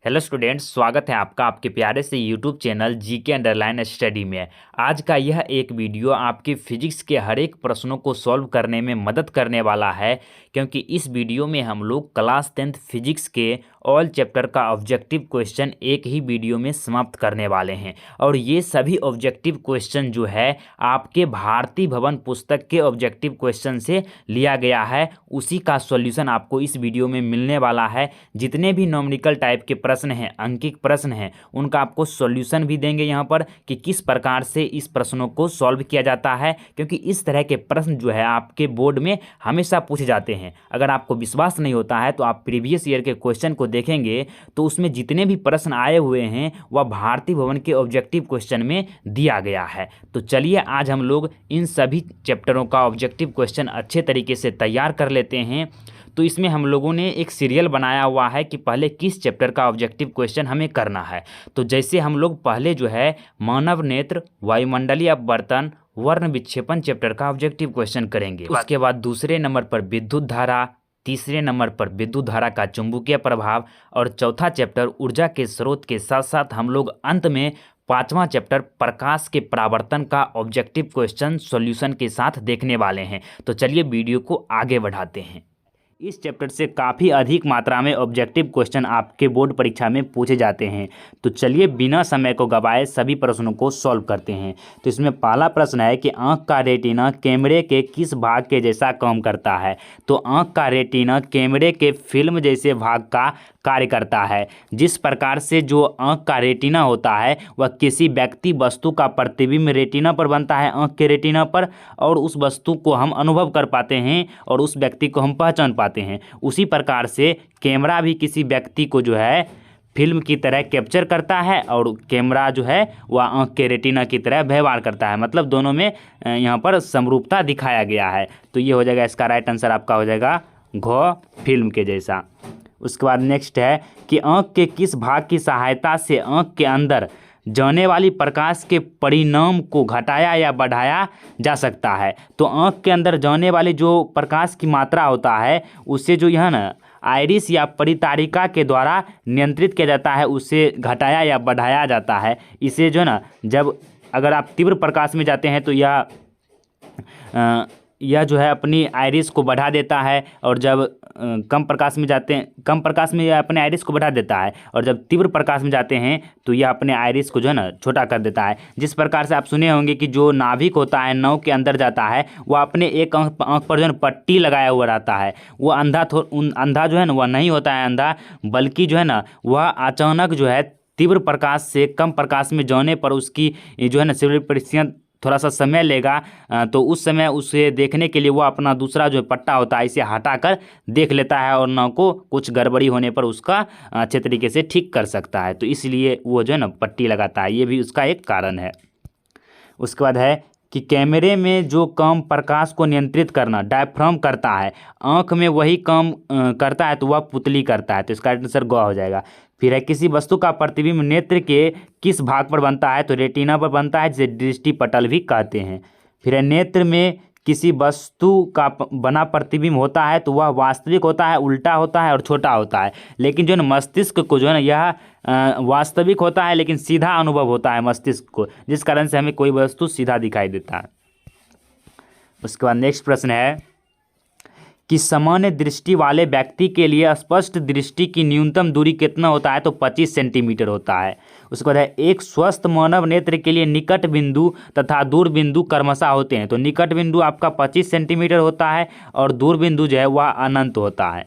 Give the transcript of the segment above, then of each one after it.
Hello students, स्वागत है आपका आपके प्यारे से YouTube channel GK underline study में। आज का यह एक वीडियो आपके फिजिक्स के हर एक प्रश्नों को सॉल्व करने में मदद करने वाला है, क्योंकि इस वीडियो में हम लोग क्लास 10th फिजिक्स के ऑल चैप्टर का ऑब्जेक्टिव क्वेश्चन एक ही वीडियो में समाप्त करने वाले हैं। और ये सभी ऑब्जेक्टिव क्वेश्चन जो है आपके भारती भवन पुस्तक के ऑब्जेक्टिव क्वेश्चन से लिया गया है, उसी का सॉल्यूशन आपको इस वीडियो में मिलने वाला है। जितने भी न्यूमेरिकल टाइप के प्रश्न हैं, अंकित प्रश्न हैं, उनका आपको सॉल्यूशन भी देंगे यहाँ पर कि किस प्रकार से इस प्रश्नों को सॉल्व किया जाता है, क्योंकि इस तरह के प्रश्न जो है आपके बोर्ड में हमेशा पूछे जाते हैं। अगर आपको विश्वास नहीं होता है तो आप प्रीवियस ईयर के क्वेश्चन को देखेंगे तो उसमें जितने भी प्रश्न आए हुए हैं वह भारती भवन के ऑब्जेक्टिव क्वेश्चन में दिया गया है। तो चलिए आज हम लोग इन सभी चैप्टरों का ऑब्जेक्टिव क्वेश्चन अच्छे तरीके से तैयार कर लेते हैं। तो इसमें हम लोगों ने एक सीरियल बनाया हुआ है कि पहले किस चैप्टर का ऑब्जेक्टिव क्वेश्चन हमें करना है। तो जैसे हम लोग पहले जो है मानव नेत्र, वायुमंडलीय अपवर्तन, वर्ण विक्षेपण चैप्टर का ऑब्जेक्टिव क्वेश्चन करेंगे। उसके बाद दूसरे नंबर पर विद्युत धारा, तीसरे नंबर पर विद्युत धारा का चुंबकीय प्रभाव, और चौथा चैप्टर ऊर्जा के स्रोत के साथ साथ हम लोग अंत में पांचवा चैप्टर प्रकाश के परावर्तन का ऑब्जेक्टिव क्वेश्चन सॉल्यूशन के साथ देखने वाले हैं। तो चलिए वीडियो को आगे बढ़ाते हैं। इस चैप्टर से काफ़ी अधिक मात्रा में ऑब्जेक्टिव क्वेश्चन आपके बोर्ड परीक्षा में पूछे जाते हैं। तो चलिए बिना समय को गवाए सभी प्रश्नों को सॉल्व करते हैं। तो इसमें पहला प्रश्न है कि आँख का रेटिना कैमरे के किस भाग के जैसा काम करता है। तो आँख का रेटिना कैमरे के फिल्म जैसे भाग का कार्य करता है। जिस प्रकार से जो आँख का रेटिना होता है वह किसी व्यक्ति वस्तु का प्रतिबिंब रेटिना पर बनता है, आँख के रेटिना पर, और उस वस्तु को हम अनुभव कर पाते हैं और उस व्यक्ति को हम पहचान पाते हैं। उसी प्रकार से कैमरा भी किसी व्यक्ति को जो है फिल्म की तरह कैप्चर करता है और कैमरा जो है वह आँख के रेटिना की तरह व्यवहार करता है। मतलब दोनों में यहाँ पर समरूपता दिखाया गया है। तो ये हो जाएगा, इसका राइट आंसर आपका हो जाएगा घ, फिल्म के जैसा। उसके बाद नेक्स्ट है कि आँख के किस भाग की सहायता से आँख के अंदर जाने वाली प्रकाश के परिणाम को घटाया या बढ़ाया जा सकता है। तो आँख के अंदर जाने वाली जो प्रकाश की मात्रा होता है उससे जो यह ना आइरिस या परितारिका के द्वारा नियंत्रित किया जाता है, उससे घटाया या बढ़ाया जाता है। इसे जो है ना, जब अगर आप तीव्र प्रकाश में जाते हैं तो यह जो है अपनी आइरिस को बढ़ा देता है, और जब कम प्रकाश में जाते हैं, कम प्रकाश में यह अपने आइरिस को बढ़ा देता है, और जब तीव्र प्रकाश में जाते हैं तो यह अपने आइरिस को जो है ना छोटा कर देता है। जिस प्रकार से आप सुने होंगे कि जो नाभिक होता है नाव के अंदर जाता है, वह अपने एक आँख पर जो है पट्टी लगाया हुआ रहता है। वो अंधा जो है ना वह नहीं होता है अंधा, बल्कि जो है ना वह अचानक जो है तीव्र प्रकाश से कम प्रकाश में जाने पर उसकी जो है ना शारीरिक परिस्थितियाँ थोड़ा सा समय लेगा, तो उस समय उसे देखने के लिए वो अपना दूसरा जो पट्टा होता है इसे हटाकर देख लेता है और नाव को कुछ गड़बड़ी होने पर उसका अच्छे तरीके से ठीक कर सकता है। तो इसलिए वो जो है ना पट्टी लगाता है, ये भी उसका एक कारण है। उसके बाद है कि कैमरे में जो काम प्रकाश को नियंत्रित करना डायफ्राम करता है, आँख में वही काम करता है तो वह पुतली करता है। तो इसका आंसर ग हो जाएगा। फिर है किसी वस्तु का प्रतिबिंब नेत्र के किस भाग पर बनता है। तो रेटिना पर बनता है, जिसे दृष्टि पटल भी कहते हैं। फिर है नेत्र में किसी वस्तु का बना प्रतिबिंब होता है तो वह वास्तविक होता है, उल्टा होता है और छोटा होता है। लेकिन जो है ना मस्तिष्क को जो है ना यह वास्तविक होता है लेकिन सीधा अनुभव होता है मस्तिष्क को, जिस कारण से हमें कोई वस्तु सीधा दिखाई देता है। उसके बाद नेक्स्ट प्रश्न है कि सामान्य दृष्टि वाले व्यक्ति के लिए स्पष्ट दृष्टि की न्यूनतम दूरी कितना होता है। तो 25 सेंटीमीटर होता है। उसके बाद है एक स्वस्थ मानव नेत्र के लिए निकट बिंदु तथा दूर बिंदु क्रमशः होते हैं। तो निकट बिंदु आपका 25 सेंटीमीटर होता है और दूर बिंदु जो है वह अनंत होता है।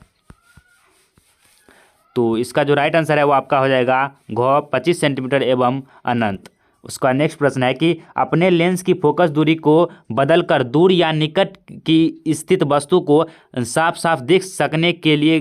तो इसका जो राइट आंसर है वो आपका हो जाएगा घ, 25 सेंटीमीटर एवं अनंत। उसका नेक्स्ट प्रश्न है कि अपने लेंस की फोकस दूरी को बदलकर दूर या निकट की स्थित वस्तु को साफ साफ देख सकने के लिए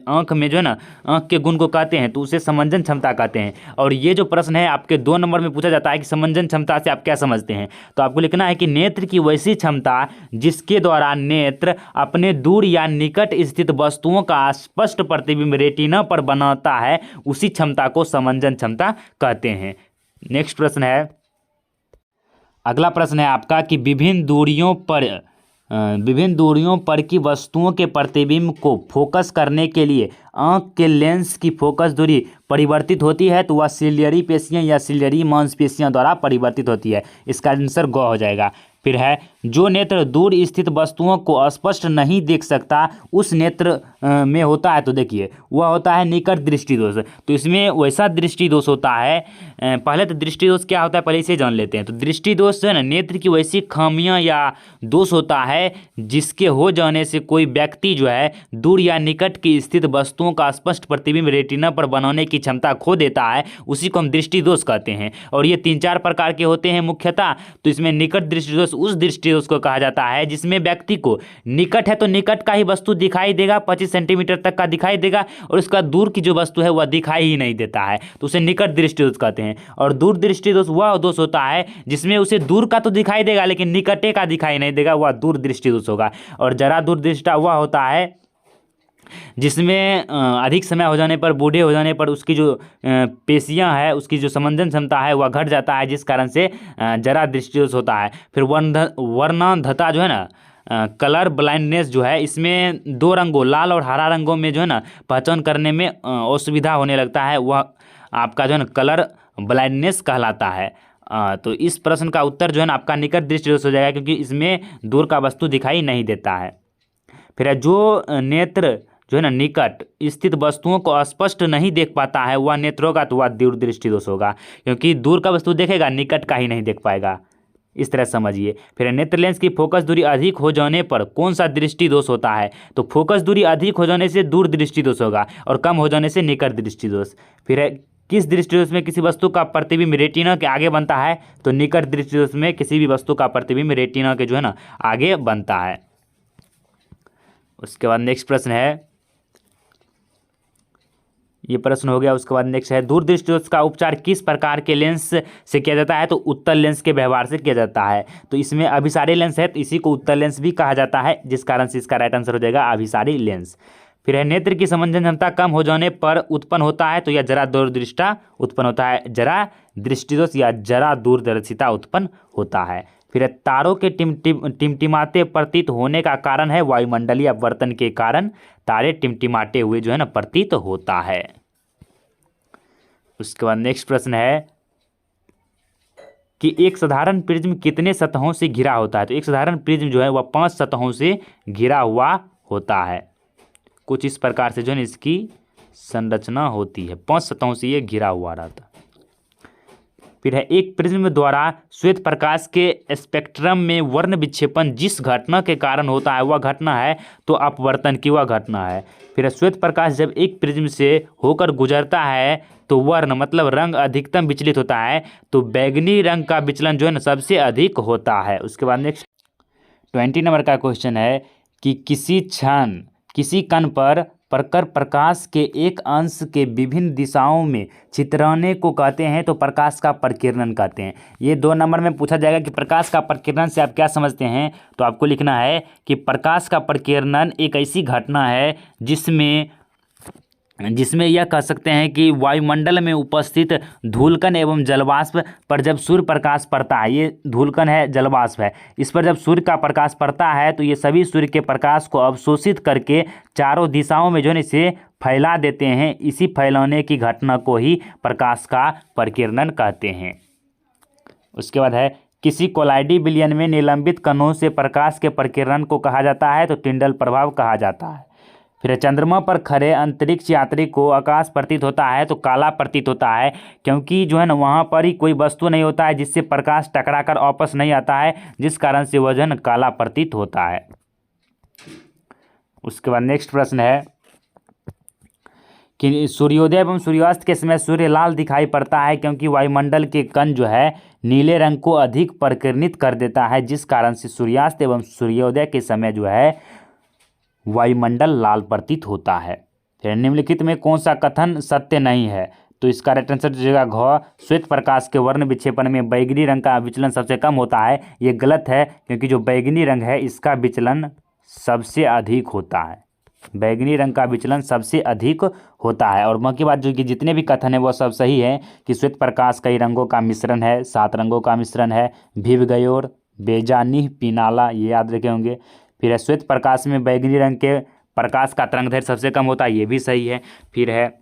आँख में जो है ना आँख के गुण को कहते हैं, तो उसे समंजन क्षमता कहते हैं। और ये जो प्रश्न है आपके 2 नंबर में पूछा जाता है कि समंजन क्षमता से आप क्या समझते हैं। तो आपको लिखना है कि नेत्र की वैसी क्षमता जिसके द्वारा नेत्र अपने दूर या निकट स्थित वस्तुओं का स्पष्ट प्रतिबिंब रेटिना पर बनाता है, उसी क्षमता को समंजन क्षमता कहते हैं। नेक्स्ट प्रश्न है, अगला प्रश्न है आपका कि विभिन्न दूरियों पर विभिन्न दूरियों पर की वस्तुओं के प्रतिबिंब को फोकस करने के लिए आंख के लेंस की फोकस दूरी परिवर्तित होती है तो वह सिलियरी पेशियां या सिलियरी मांसपेशियों द्वारा परिवर्तित होती है। इसका आंसर ग हो जाएगा। फिर है, जो नेत्र दूर स्थित वस्तुओं को स्पष्ट नहीं देख सकता उस नेत्र में होता है, तो देखिए वह होता है निकट दृष्टि दोष। तो इसमें वैसा दृष्टि दोष होता है, पहले तो दृष्टि दोष क्या होता है पहले इसे जान लेते हैं। तो दृष्टि दोष जो है ना, नेत्र की वैसी खामियां या दोष होता है जिसके हो जाने से कोई व्यक्ति जो है दूर या निकट की स्थित वस्तुओं का स्पष्ट प्रतिबिंब रेटिना पर बनाने की क्षमता खो देता है, उसी को हम दृष्टि दोष कहते हैं। और ये 3-4 प्रकार के होते हैं मुख्यतः। तो इसमें निकट दृष्टि दोष उस दृष्टि दोष को कहा जाता है जिसमें व्यक्ति को निकट है तो निकट का ही वस्तु दिखाई देगा, 25 सेंटीमीटर तक का दिखाई देगा, और उसका दूर की जो वस्तु है वह दिखाई ही नहीं देता है, तो उसे निकट दृष्टि दोष कहते हैं। और दूर दृष्टि दोष वह दोष होता है जिसमें उसे दूर का तो दिखाई देगा लेकिन निकटे का दिखाई नहीं देगा, वह दूर दृष्टि दोष होगा। और जरा दूर दृष्टा वह होता है जिसमें अधिक समय हो जाने पर, बूढ़े हो जाने पर उसकी जो पेशियां है, उसकी जो संवेदन क्षमता है वह घट जाता है, जिस कारण से जरा दृष्टि दोष होता है। फिर वर्णांधता जो है ना, कलर ब्लाइंडनेस जो है, इसमें 2 रंगों लाल और हरा रंगों में जो है ना पहचान करने में असुविधा होने लगता है, वह आपका जो है ना कलर ब्लाइंडनेस कहलाता है। तो इस प्रश्न का उत्तर जो है ना आपका निकट दृष्टि दोष हो जाएगा, क्योंकि इसमें दूर का वस्तु दिखाई नहीं देता है। फिर जो नेत्र जो है ना निकट स्थित वस्तुओं को स्पष्ट नहीं देख पाता है वह नेत्र होगा, तो वह दूर दृष्टि दोष होगा, क्योंकि दूर का वस्तु देखेगा निकट का ही नहीं देख पाएगा। इस तरह समझिए। फिर नेत्र लेंस की फोकस दूरी अधिक हो जाने पर कौन सा दृष्टि दोष होता है? तो फोकस दूरी अधिक हो जाने से दूर दृष्टि दोष होगा और कम हो जाने से निकट दृष्टि दोष। फिर है, किस दृष्टि दोष में किसी वस्तु का प्रतिबिंब रेटिना के आगे बनता है? तो निकट दृष्टि दोष में किसी भी वस्तु का प्रतिबिंब रेटिना के जो है ना आगे बनता है। उसके बाद नेक्स्ट प्रश्न है, ये प्रश्न हो गया। उसके बाद नेक्स्ट है, दूर दृष्टि दोष का उपचार किस प्रकार के लेंस से किया जाता है? तो उत्तल लेंस के व्यवहार से किया जाता है। तो इसमें अभिसारी लेंस है तो इसी को उत्तल लेंस भी कहा जाता है, जिस कारण से इसका राइट आंसर हो जाएगा अभिसारी लेंस। फिर है, नेत्र की समंजन क्षमता कम हो जाने पर उत्पन्न होता है, तो यह जरा दूरदृष्टा उत्पन्न होता है, जरा दृष्टि दोष या जरा दूरदर्शिता उत्पन्न होता है। फिर तारों के टिमटिमाते प्रतीत होने का कारण है वायुमंडलीय अपवर्तन के कारण तारे टिमटिमाते हुए जो है ना प्रतीत होता है। उसके बाद नेक्स्ट प्रश्न है कि एक साधारण प्रिज्म कितने सतहों से घिरा होता है? तो एक साधारण प्रिज्म जो है वह 5 सतहों से घिरा हुआ होता है। कुछ इस प्रकार से जो है इसकी संरचना होती है, 5 सतहों से ये घिरा हुआ रहता है। फिर है, एक प्रिज्म द्वारा श्वेत प्रकाश के स्पेक्ट्रम में वर्ण विक्षेपण जिस घटना के कारण होता है वह घटना है तो अपवर्तन की वह घटना है। फिर श्वेत प्रकाश जब एक प्रिज्म से होकर गुजरता है तो वर्ण मतलब रंग अधिकतम विचलित होता है, तो बैगनी रंग का विचलन जो है ना सबसे अधिक होता है। उसके बाद नेक्स्ट 20 नंबर का क्वेश्चन है कि किसी क्षण किसी कण पर प्रखर प्रकाश के एक अंश के विभिन्न दिशाओं में छितराने को कहते हैं, तो प्रकाश का प्रकीर्णन कहते हैं। ये 2 नंबर में पूछा जाएगा कि प्रकाश का प्रकीर्णन से आप क्या समझते हैं, तो आपको लिखना है कि प्रकाश का प्रकीर्णन एक ऐसी घटना है जिसमें यह कह सकते हैं कि वायुमंडल में उपस्थित धूलकण एवं जलवाष्प पर जब सूर्य प्रकाश पड़ता है, ये धूलकण है जलवाष्प है, इस पर जब सूर्य का प्रकाश पड़ता है तो ये सभी सूर्य के प्रकाश को अवशोषित करके चारों दिशाओं में जो है इसे फैला देते हैं। इसी फैलाने की घटना को ही प्रकाश का प्रकीर्णन कहते हैं। उसके बाद है, किसी कोलाइडी विलयन में निलंबित कणों से प्रकाश के प्रकीर्णन को कहा जाता है, तो टिंडल प्रभाव कहा जाता है। फिर चंद्रमा पर खड़े अंतरिक्ष यात्री को आकाश प्रतीत होता है, तो काला प्रतीत होता है, क्योंकि जो है ना वहाँ पर ही कोई वस्तु नहीं होता है जिससे प्रकाश टकराकर वापस नहीं आता है, जिस कारण से वह जो है ना काला प्रतीत होता है। उसके बाद नेक्स्ट प्रश्न है कि सूर्योदय एवं सूर्यास्त के समय सूर्य लाल दिखाई पड़ता है, क्योंकि वायुमंडल के कण जो है नीले रंग को अधिक प्रकीर्णित कर देता है, जिस कारण से सूर्यास्त एवं सूर्योदय के समय जो है वायुमंडल लाल प्रतीत होता है। फिर निम्नलिखित में कौन सा कथन सत्य नहीं है? तो इसका राइट आंसर दीजिएगा घ, श्वेत प्रकाश के वर्ण विक्षेपण में बैगनी रंग का विचलन सबसे कम होता है। ये गलत है, क्योंकि जो बैगनी रंग है इसका विचलन सबसे अधिक होता है, बैगनी रंग का विचलन सबसे अधिक होता है। और बाकी बात जो कि जितने भी कथन है वो सब सही है कि श्वेत प्रकाश कई रंगों का मिश्रण है, 7 रंगों का मिश्रण है, भिव गयोर बेजानी पिनाला, ये याद रखे होंगे। फिर है श्वेत प्रकाश में बैगनी रंग के प्रकाश का तरंगदैर्घ्य सबसे कम होता है, ये भी सही है। फिर है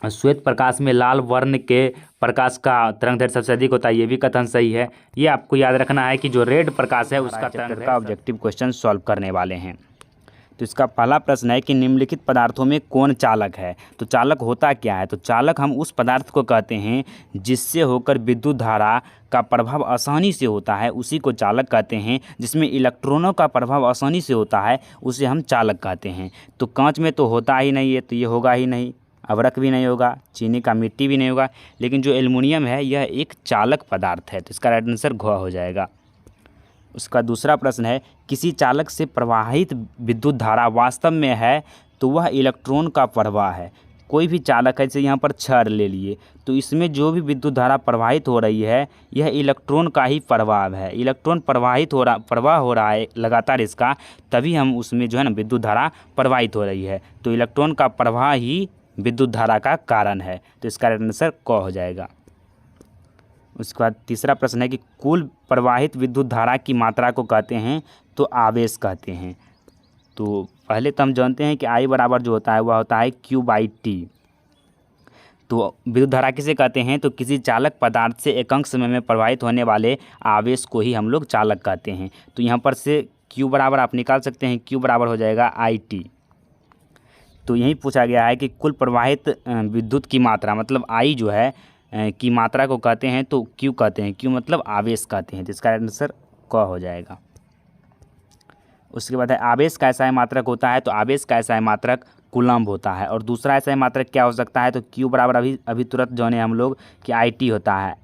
श्वेत प्रकाश में लाल वर्ण के प्रकाश का तरंगदैर्घ्य सबसे अधिक होता है, ये भी कथन सही है। ये आपको याद रखना है कि जो रेड प्रकाश है उसका तरंगदैर्घ्य का ऑब्जेक्टिव क्वेश्चन सॉल्व करने वाले हैं। तो इसका पहला प्रश्न है कि निम्नलिखित पदार्थों में कौन चालक है। तो चालक होता क्या है? तो चालक हम उस पदार्थ को कहते हैं जिससे होकर विद्युत धारा का प्रभाव आसानी से होता है, उसी को चालक कहते हैं। जिसमें इलेक्ट्रॉनों का प्रभाव आसानी से होता है उसे हम चालक कहते हैं। तो कांच में तो होता ही नहीं है, तो ये होगा ही नहीं। अवरक भी नहीं होगा, चीनी का मिट्टी भी नहीं होगा। लेकिन जो एल्युमिनियम है यह एक चालक पदार्थ है, तो इसका राइट आंसर घ हो जाएगा। उसका दूसरा प्रश्न है किसी चालक से प्रवाहित विद्युत धारा वास्तव में है तो वह इलेक्ट्रॉन का प्रवाह है। कोई भी चालक है, जैसे यहाँ पर छड़ ले लिए, तो इसमें जो भी विद्युत धारा प्रवाहित हो रही है यह इलेक्ट्रॉन का ही प्रवाह है। इलेक्ट्रॉन प्रवाह हो रहा है लगातार इसका, तभी हम उसमें जो है ना विद्युत धारा प्रवाहित हो रही है। तो इलेक्ट्रॉन का प्रवाह ही विद्युत धारा का कारण है, तो इसका आंसर क हो जाएगा। उसके बाद तीसरा प्रश्न है कि कुल प्रवाहित विद्युत धारा की मात्रा को कहते हैं तो आवेश कहते हैं। तो पहले तो हम जानते हैं कि I बराबर जो होता है वह होता है Q/T। तो विद्युत धारा किसे कहते हैं? तो किसी चालक पदार्थ से एकांक समय में प्रवाहित होने वाले आवेश को ही हम लोग चालक कहते हैं। तो यहाँ पर से Q बराबर आप निकाल सकते हैं, Q बराबर हो जाएगा IT। तो यही पूछा गया है कि कुल प्रवाहित विद्युत की मात्रा मतलब I जो है की मात्रा को कहते हैं तो Q कहते हैं। Q मतलब आवेश कहते हैं, तो इसका आंसर क हो जाएगा। उसके बाद है आवेश का ऐसा मात्रक होता है, तो आवेश का ऐसा मात्रक कूलम्ब होता है। और दूसरा ऐसा मात्रक क्या हो सकता है? तो Q बराबर अभी तुरंत जाने हम लोग कि IT होता है,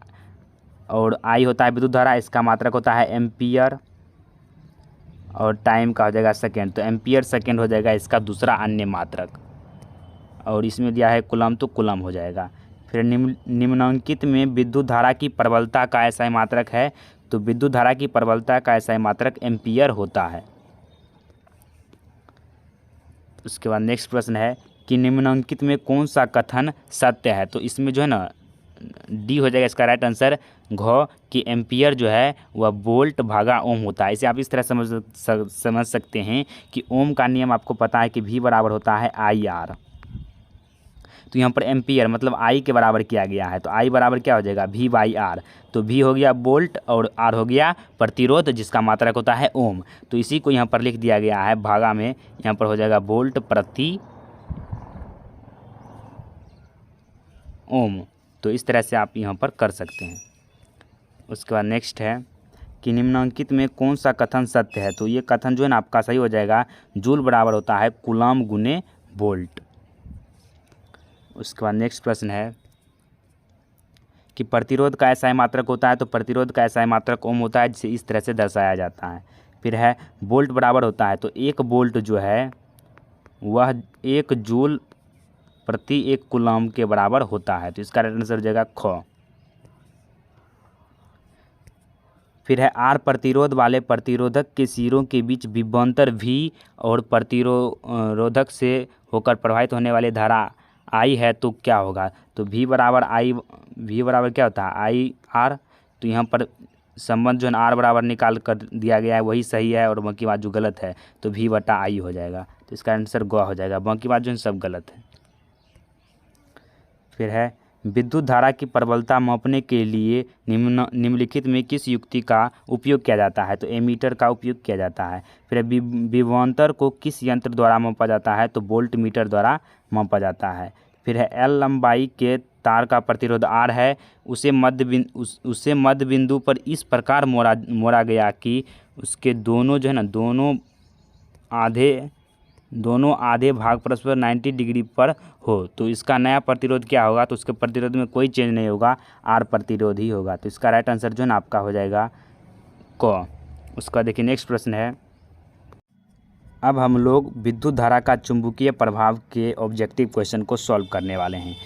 और I होता है विद्युत धारा, इसका मात्रक होता है एम्पियर, और टाइम का हो जाएगा सेकेंड। तो एम्पियर सेकेंड हो जाएगा इसका दूसरा अन्य मात्रक, और इसमें दिया है कूलम्ब, तो कूलम्ब हो जाएगा। फिर निम्नांकित में विद्युत धारा की प्रबलता का ऐसा मात्रक है, तो विद्युत धारा की प्रबलता का ऐसा मात्रक एम्पियर होता है। उसके बाद नेक्स्ट प्रश्न है कि निम्नांकित में कौन सा कथन सत्य है। तो इसमें जो है ना डी हो जाएगा इसका राइट आंसर घ कि एम्पियर जो है वह वोल्ट भागा ओम होता है। इसे आप इस तरह समझ सकते हैं कि ओम का नियम आपको पता है कि V बराबर होता है IR। तो यहाँ पर एम्पियर मतलब I के बराबर किया गया है, तो I बराबर क्या हो जाएगा V/R। तो V हो गया वोल्ट और R हो गया प्रतिरोध जिसका मात्रक होता है ओम। तो इसी को यहाँ पर लिख दिया गया है भागा में, यहाँ पर हो जाएगा वोल्ट प्रति ओम। तो इस तरह से आप यहाँ पर कर सकते हैं। उसके बाद नेक्स्ट है कि निम्नांकित में कौन सा कथन सत्य है। तो ये कथन जो है ना आपका सही हो जाएगा, जूल बराबर होता है कूलम्ब गुने वोल्ट। उसके बाद नेक्स्ट प्रश्न है कि प्रतिरोध का ऐसा मात्रक होता है। तो प्रतिरोध का ऐसा मात्रक ओम होता है, जिसे इस तरह से दर्शाया जाता है। फिर है वोल्ट बराबर होता है, तो 1 वोल्ट जो है वह 1 जूल प्रति 1 कूलम्ब के बराबर होता है, तो इसका आंसर हो जाएगा ख। फिर है R प्रतिरोध वाले प्रतिरोधक के सिरों के बीच विभवांतर V और प्रतिरोधक से होकर प्रवाहित होने वाली धारा I है, तो क्या होगा? तो V बराबर क्या होता है IR। तो यहाँ पर संबंध जो है R बराबर निकाल कर दिया गया है वही सही है, और बाकी बात जो गलत है तो V/I हो जाएगा, तो इसका आंसर ग हो जाएगा। बाकी बात जो है सब गलत है। फिर है विद्युत धारा की प्रबलता मापने के लिए निम्नलिखित में किस युक्ति का उपयोग किया जाता है। तो एमीटर का उपयोग किया जाता है। फिर विभवांतर को किस यंत्र द्वारा मापा जाता है। तो वोल्ट मीटर द्वारा मापा जाता है। फिर है L लंबाई के तार का प्रतिरोध R है, उसे मध्य बिंदु पर इस प्रकार मोड़ा गया कि उसके दोनों जो है ना दोनों आधे भाग परस्पर 90 डिग्री पर हो। तो इसका नया प्रतिरोध क्या होगा? तो उसके प्रतिरोध में कोई चेंज नहीं होगा, R प्रतिरोध ही होगा। तो इसका राइट आंसर जो है ना आपका हो जाएगा क। उसका देखिए नेक्स्ट प्रश्न है, अब हम लोग विद्युत धारा का चुंबकीय प्रभाव के ऑब्जेक्टिव क्वेश्चन को सॉल्व करने वाले हैं।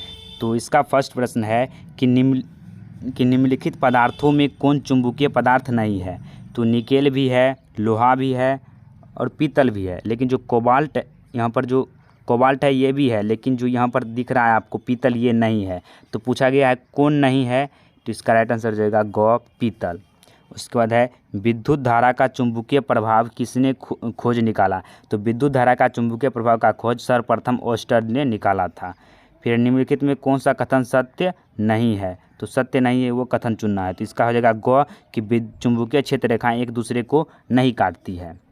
तो इसका फर्स्ट प्रश्न है कि निम्नलिखित पदार्थों में कौन चुंबकीय पदार्थ नहीं है। तो निकेल भी है, लोहा भी है और पीतल भी है, लेकिन जो कोबाल्ट यहाँ पर जो कोबाल्ट है ये भी है, लेकिन जो यहाँ पर दिख रहा है आपको पीतल ये नहीं है। तो पूछा गया है कौन नहीं है, तो इसका राइट आंसर हो जाएगा ग पीतल। उसके बाद है विद्युत धारा का चुंबकीय प्रभाव किसने खोज निकाला। तो विद्युत धारा का चुंबकीय प्रभाव का खोज सर्वप्रथम ओस्टर्ड ने निकाला था। फिर निम्नलिखित में कौन सा कथन सत्य नहीं है। तो सत्य नहीं है वो कथन चुनना है। तो इसका हो जाएगा ग कि चुंबकीय क्षेत्र रेखाएं एक दूसरे को नहीं काटती है।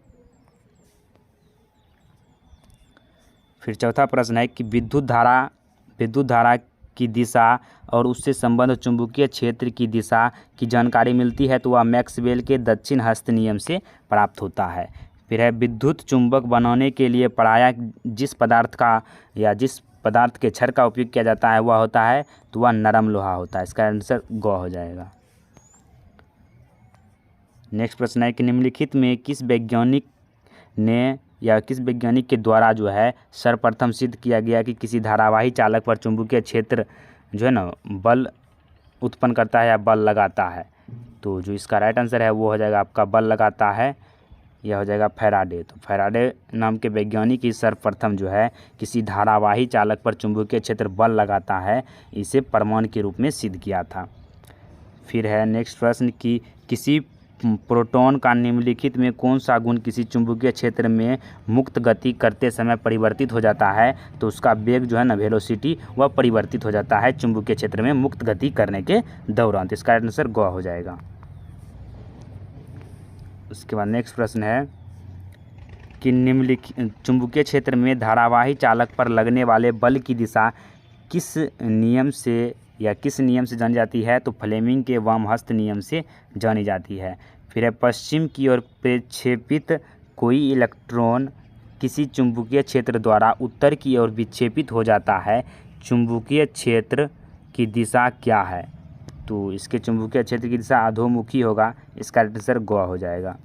फिर चौथा प्रश्न है कि विद्युत धारा की दिशा और उससे संबंध चुंबकीय क्षेत्र की दिशा की जानकारी मिलती है तो वह मैक्सवेल के दक्षिण हस्त नियम से प्राप्त होता है। फिर है विद्युत चुंबक बनाने के लिए पढ़ाया जिस पदार्थ के छड़ का उपयोग किया जाता है वह होता है तो वह नरम लोहा होता है। इसका आंसर ग हो जाएगा। नेक्स्ट प्रश्न है कि निम्नलिखित में किस वैज्ञानिक के द्वारा जो है सर्वप्रथम सिद्ध किया गया कि किसी धारावाही चालक पर चुंबकीय क्षेत्र जो है ना बल उत्पन्न करता है या बल लगाता है। तो जो इसका राइट आंसर है वो हो जाएगा आपका बल लगाता है, यह हो जाएगा फैराडे। तो फैराडे नाम के वैज्ञानिक ही सर्वप्रथम जो है किसी धारावाही चालक पर चुंबकीय क्षेत्र बल लगाता है इसे प्रमाण के रूप में सिद्ध किया था। फिर है नेक्स्ट प्रश्न कि किसी प्रोटॉन का निम्नलिखित में कौन सा गुण किसी चुंबकीय क्षेत्र में मुक्त गति करते समय परिवर्तित हो जाता है। तो उसका वेग जो है ना वेलोसिटी वह परिवर्तित हो जाता है चुंबकीय क्षेत्र में मुक्त गति करने के दौरान। तो इसका आंसर ग हो जाएगा। उसके बाद नेक्स्ट प्रश्न है कि निम्नलिखित चुंबकीय क्षेत्र में धारावाही चालक पर लगने वाले बल की दिशा किस नियम से जानी जाती है। तो फ्लेमिंग के वामहस्त नियम से जानी जाती है। फिर है पश्चिम की ओर प्रक्षेपित कोई इलेक्ट्रॉन किसी चुंबकीय क्षेत्र द्वारा उत्तर की ओर विक्षेपित हो जाता है, चुंबकीय क्षेत्र की दिशा क्या है। तो इसके चुंबकीय क्षेत्र की दिशा अधोमुखी होगा। इसका आंसर ग हो जाएगा।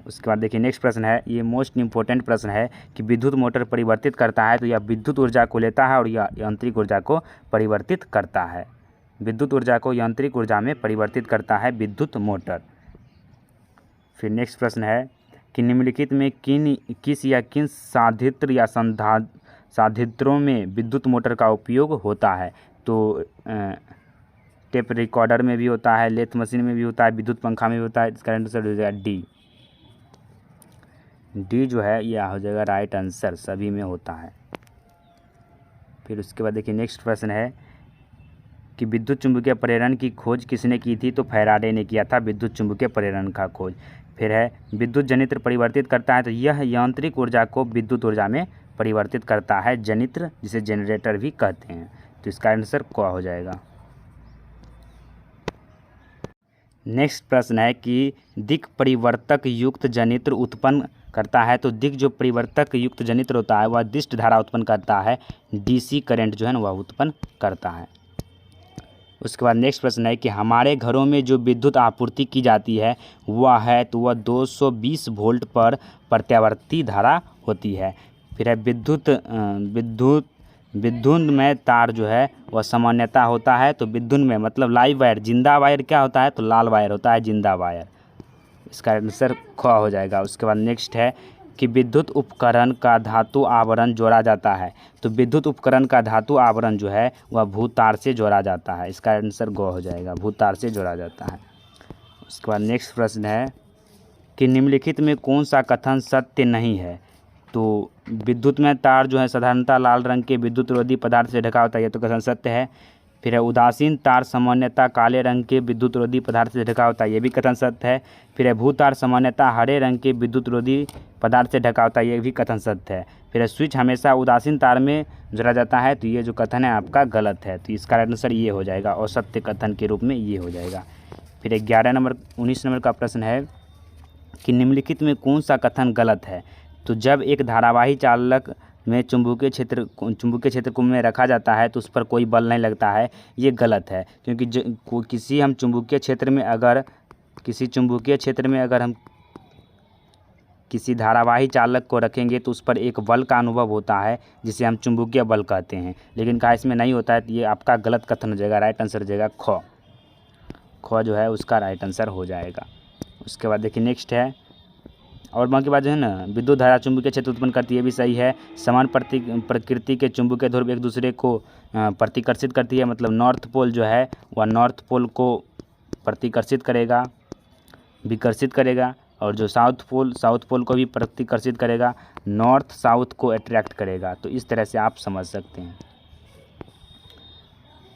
उसके बाद देखिए नेक्स्ट प्रश्न है, ये मोस्ट इंपॉर्टेंट प्रश्न है कि विद्युत मोटर परिवर्तित करता है तो यह विद्युत ऊर्जा को लेता है और यह यांत्रिक ऊर्जा को परिवर्तित करता है। विद्युत ऊर्जा को यांत्रिक ऊर्जा में परिवर्तित करता है विद्युत मोटर। फिर नेक्स्ट प्रश्न है कि निम्नलिखित में किन साधित्र या साधित्रों में विद्युत मोटर का उपयोग होता है। तो टेप रिकॉर्डर में भी होता है, लेथ मशीन में भी होता है, विद्युत पंखा में भी होता है। इसका आंसर हो जाएगा डी जो है यह हो जाएगा राइट आंसर, सभी में होता है। फिर उसके बाद देखिए नेक्स्ट प्रश्न है कि विद्युत चुंबकीय प्रेरण की खोज किसने की थी। तो फैराडे ने किया था विद्युत चुंबकीय प्रेरण का खोज। फिर है विद्युत जनित्र परिवर्तित करता है तो यह यांत्रिक ऊर्जा को विद्युत ऊर्जा में परिवर्तित करता है, जनित्र जिसे जनरेटर भी कहते हैं। तो इसका आंसर क हो जाएगा। नेक्स्ट प्रश्न है कि दिक् परिवर्तक युक्त जनित्र उत्पन्न करता है। तो दिक् जो परिवर्तक युक्त जनित्र होता है वह दिष्ट धारा उत्पन्न करता है, डीसी करंट जो है ना वह उत्पन्न करता है। उसके बाद नेक्स्ट प्रश्न है कि हमारे घरों में जो विद्युत आपूर्ति की जाती है वह है तो वह 220 वोल्ट पर प्रत्यावर्ती धारा होती है। फिर है विद्युत में तार जो है वह सामान्यता होता है। तो विद्युत में मतलब लाइव वायर, जिंदा वायर क्या होता है तो लाल वायर होता है, जिंदा वायर। इसका आंसर ख हो जाएगा। उसके बाद नेक्स्ट है कि विद्युत उपकरण का धातु आवरण जोड़ा जाता है। तो विद्युत उपकरण का धातु आवरण जो है वह भूतार से जोड़ा जाता है। इसका आंसर ग हो जाएगा, भूतार से जोड़ा जाता है। उसके बाद नेक्स्ट प्रश्न है कि निम्नलिखित में कौन सा कथन सत्य नहीं है। तो विद्युत में तार जो है साधारणतः लाल रंग के विद्युत रोधी पदार्थ से ढका होता है, यह तो कथन सत्य है। फिर है उदासीन तार सामान्यतः काले रंग के विद्युत रोधी पदार्थ से ढका होता है, यह भी कथन सत्य है। फिर है भूतार सामान्यतः हरे रंग के विद्युत रोधी पदार्थ से ढका होता है, यह भी कथन सत्य है। फिर है स्विच हमेशा उदासीन तार में जोड़ा जाता है, तो ये जो कथन है आपका गलत है। तो इसका आंसर ये हो जाएगा और सत्य कथन के रूप में ये हो जाएगा। फिर 19 नंबर का प्रश्न है कि निम्नलिखित में कौन सा कथन गलत है। तो जब एक धारावाही चालक में चुंबकीय क्षेत्र को में रखा जाता है तो उस पर कोई बल नहीं लगता है, ये गलत है। क्योंकि किसी चुंबकीय क्षेत्र में अगर हम किसी धारावाही चालक को रखेंगे तो उस पर एक बल का अनुभव होता है जिसे हम चुंबकीय बल कहते हैं, लेकिन कहा इसमें नहीं होता है। तो ये आपका गलत कथन हो जाएगा, राइट आंसर हो जाएगा ख जो है उसका राइट आंसर हो जाएगा। उसके बाद देखिए नेक्स्ट है, और बाकी बात जो है ना विद्युत धारा चुंबकीय क्षेत्र उत्पन्न करती है, भी सही है। समान प्रकृति के चुंबकीय ध्रुव एक दूसरे को प्रतिकर्षित करती है, मतलब नॉर्थ पोल जो है वह नॉर्थ पोल को प्रतिकर्षित करेगा, विकर्षित करेगा, और जो साउथ पोल को भी प्रतिकर्षित करेगा, नॉर्थ साउथ को अट्रैक्ट करेगा। तो इस तरह से आप समझ सकते हैं।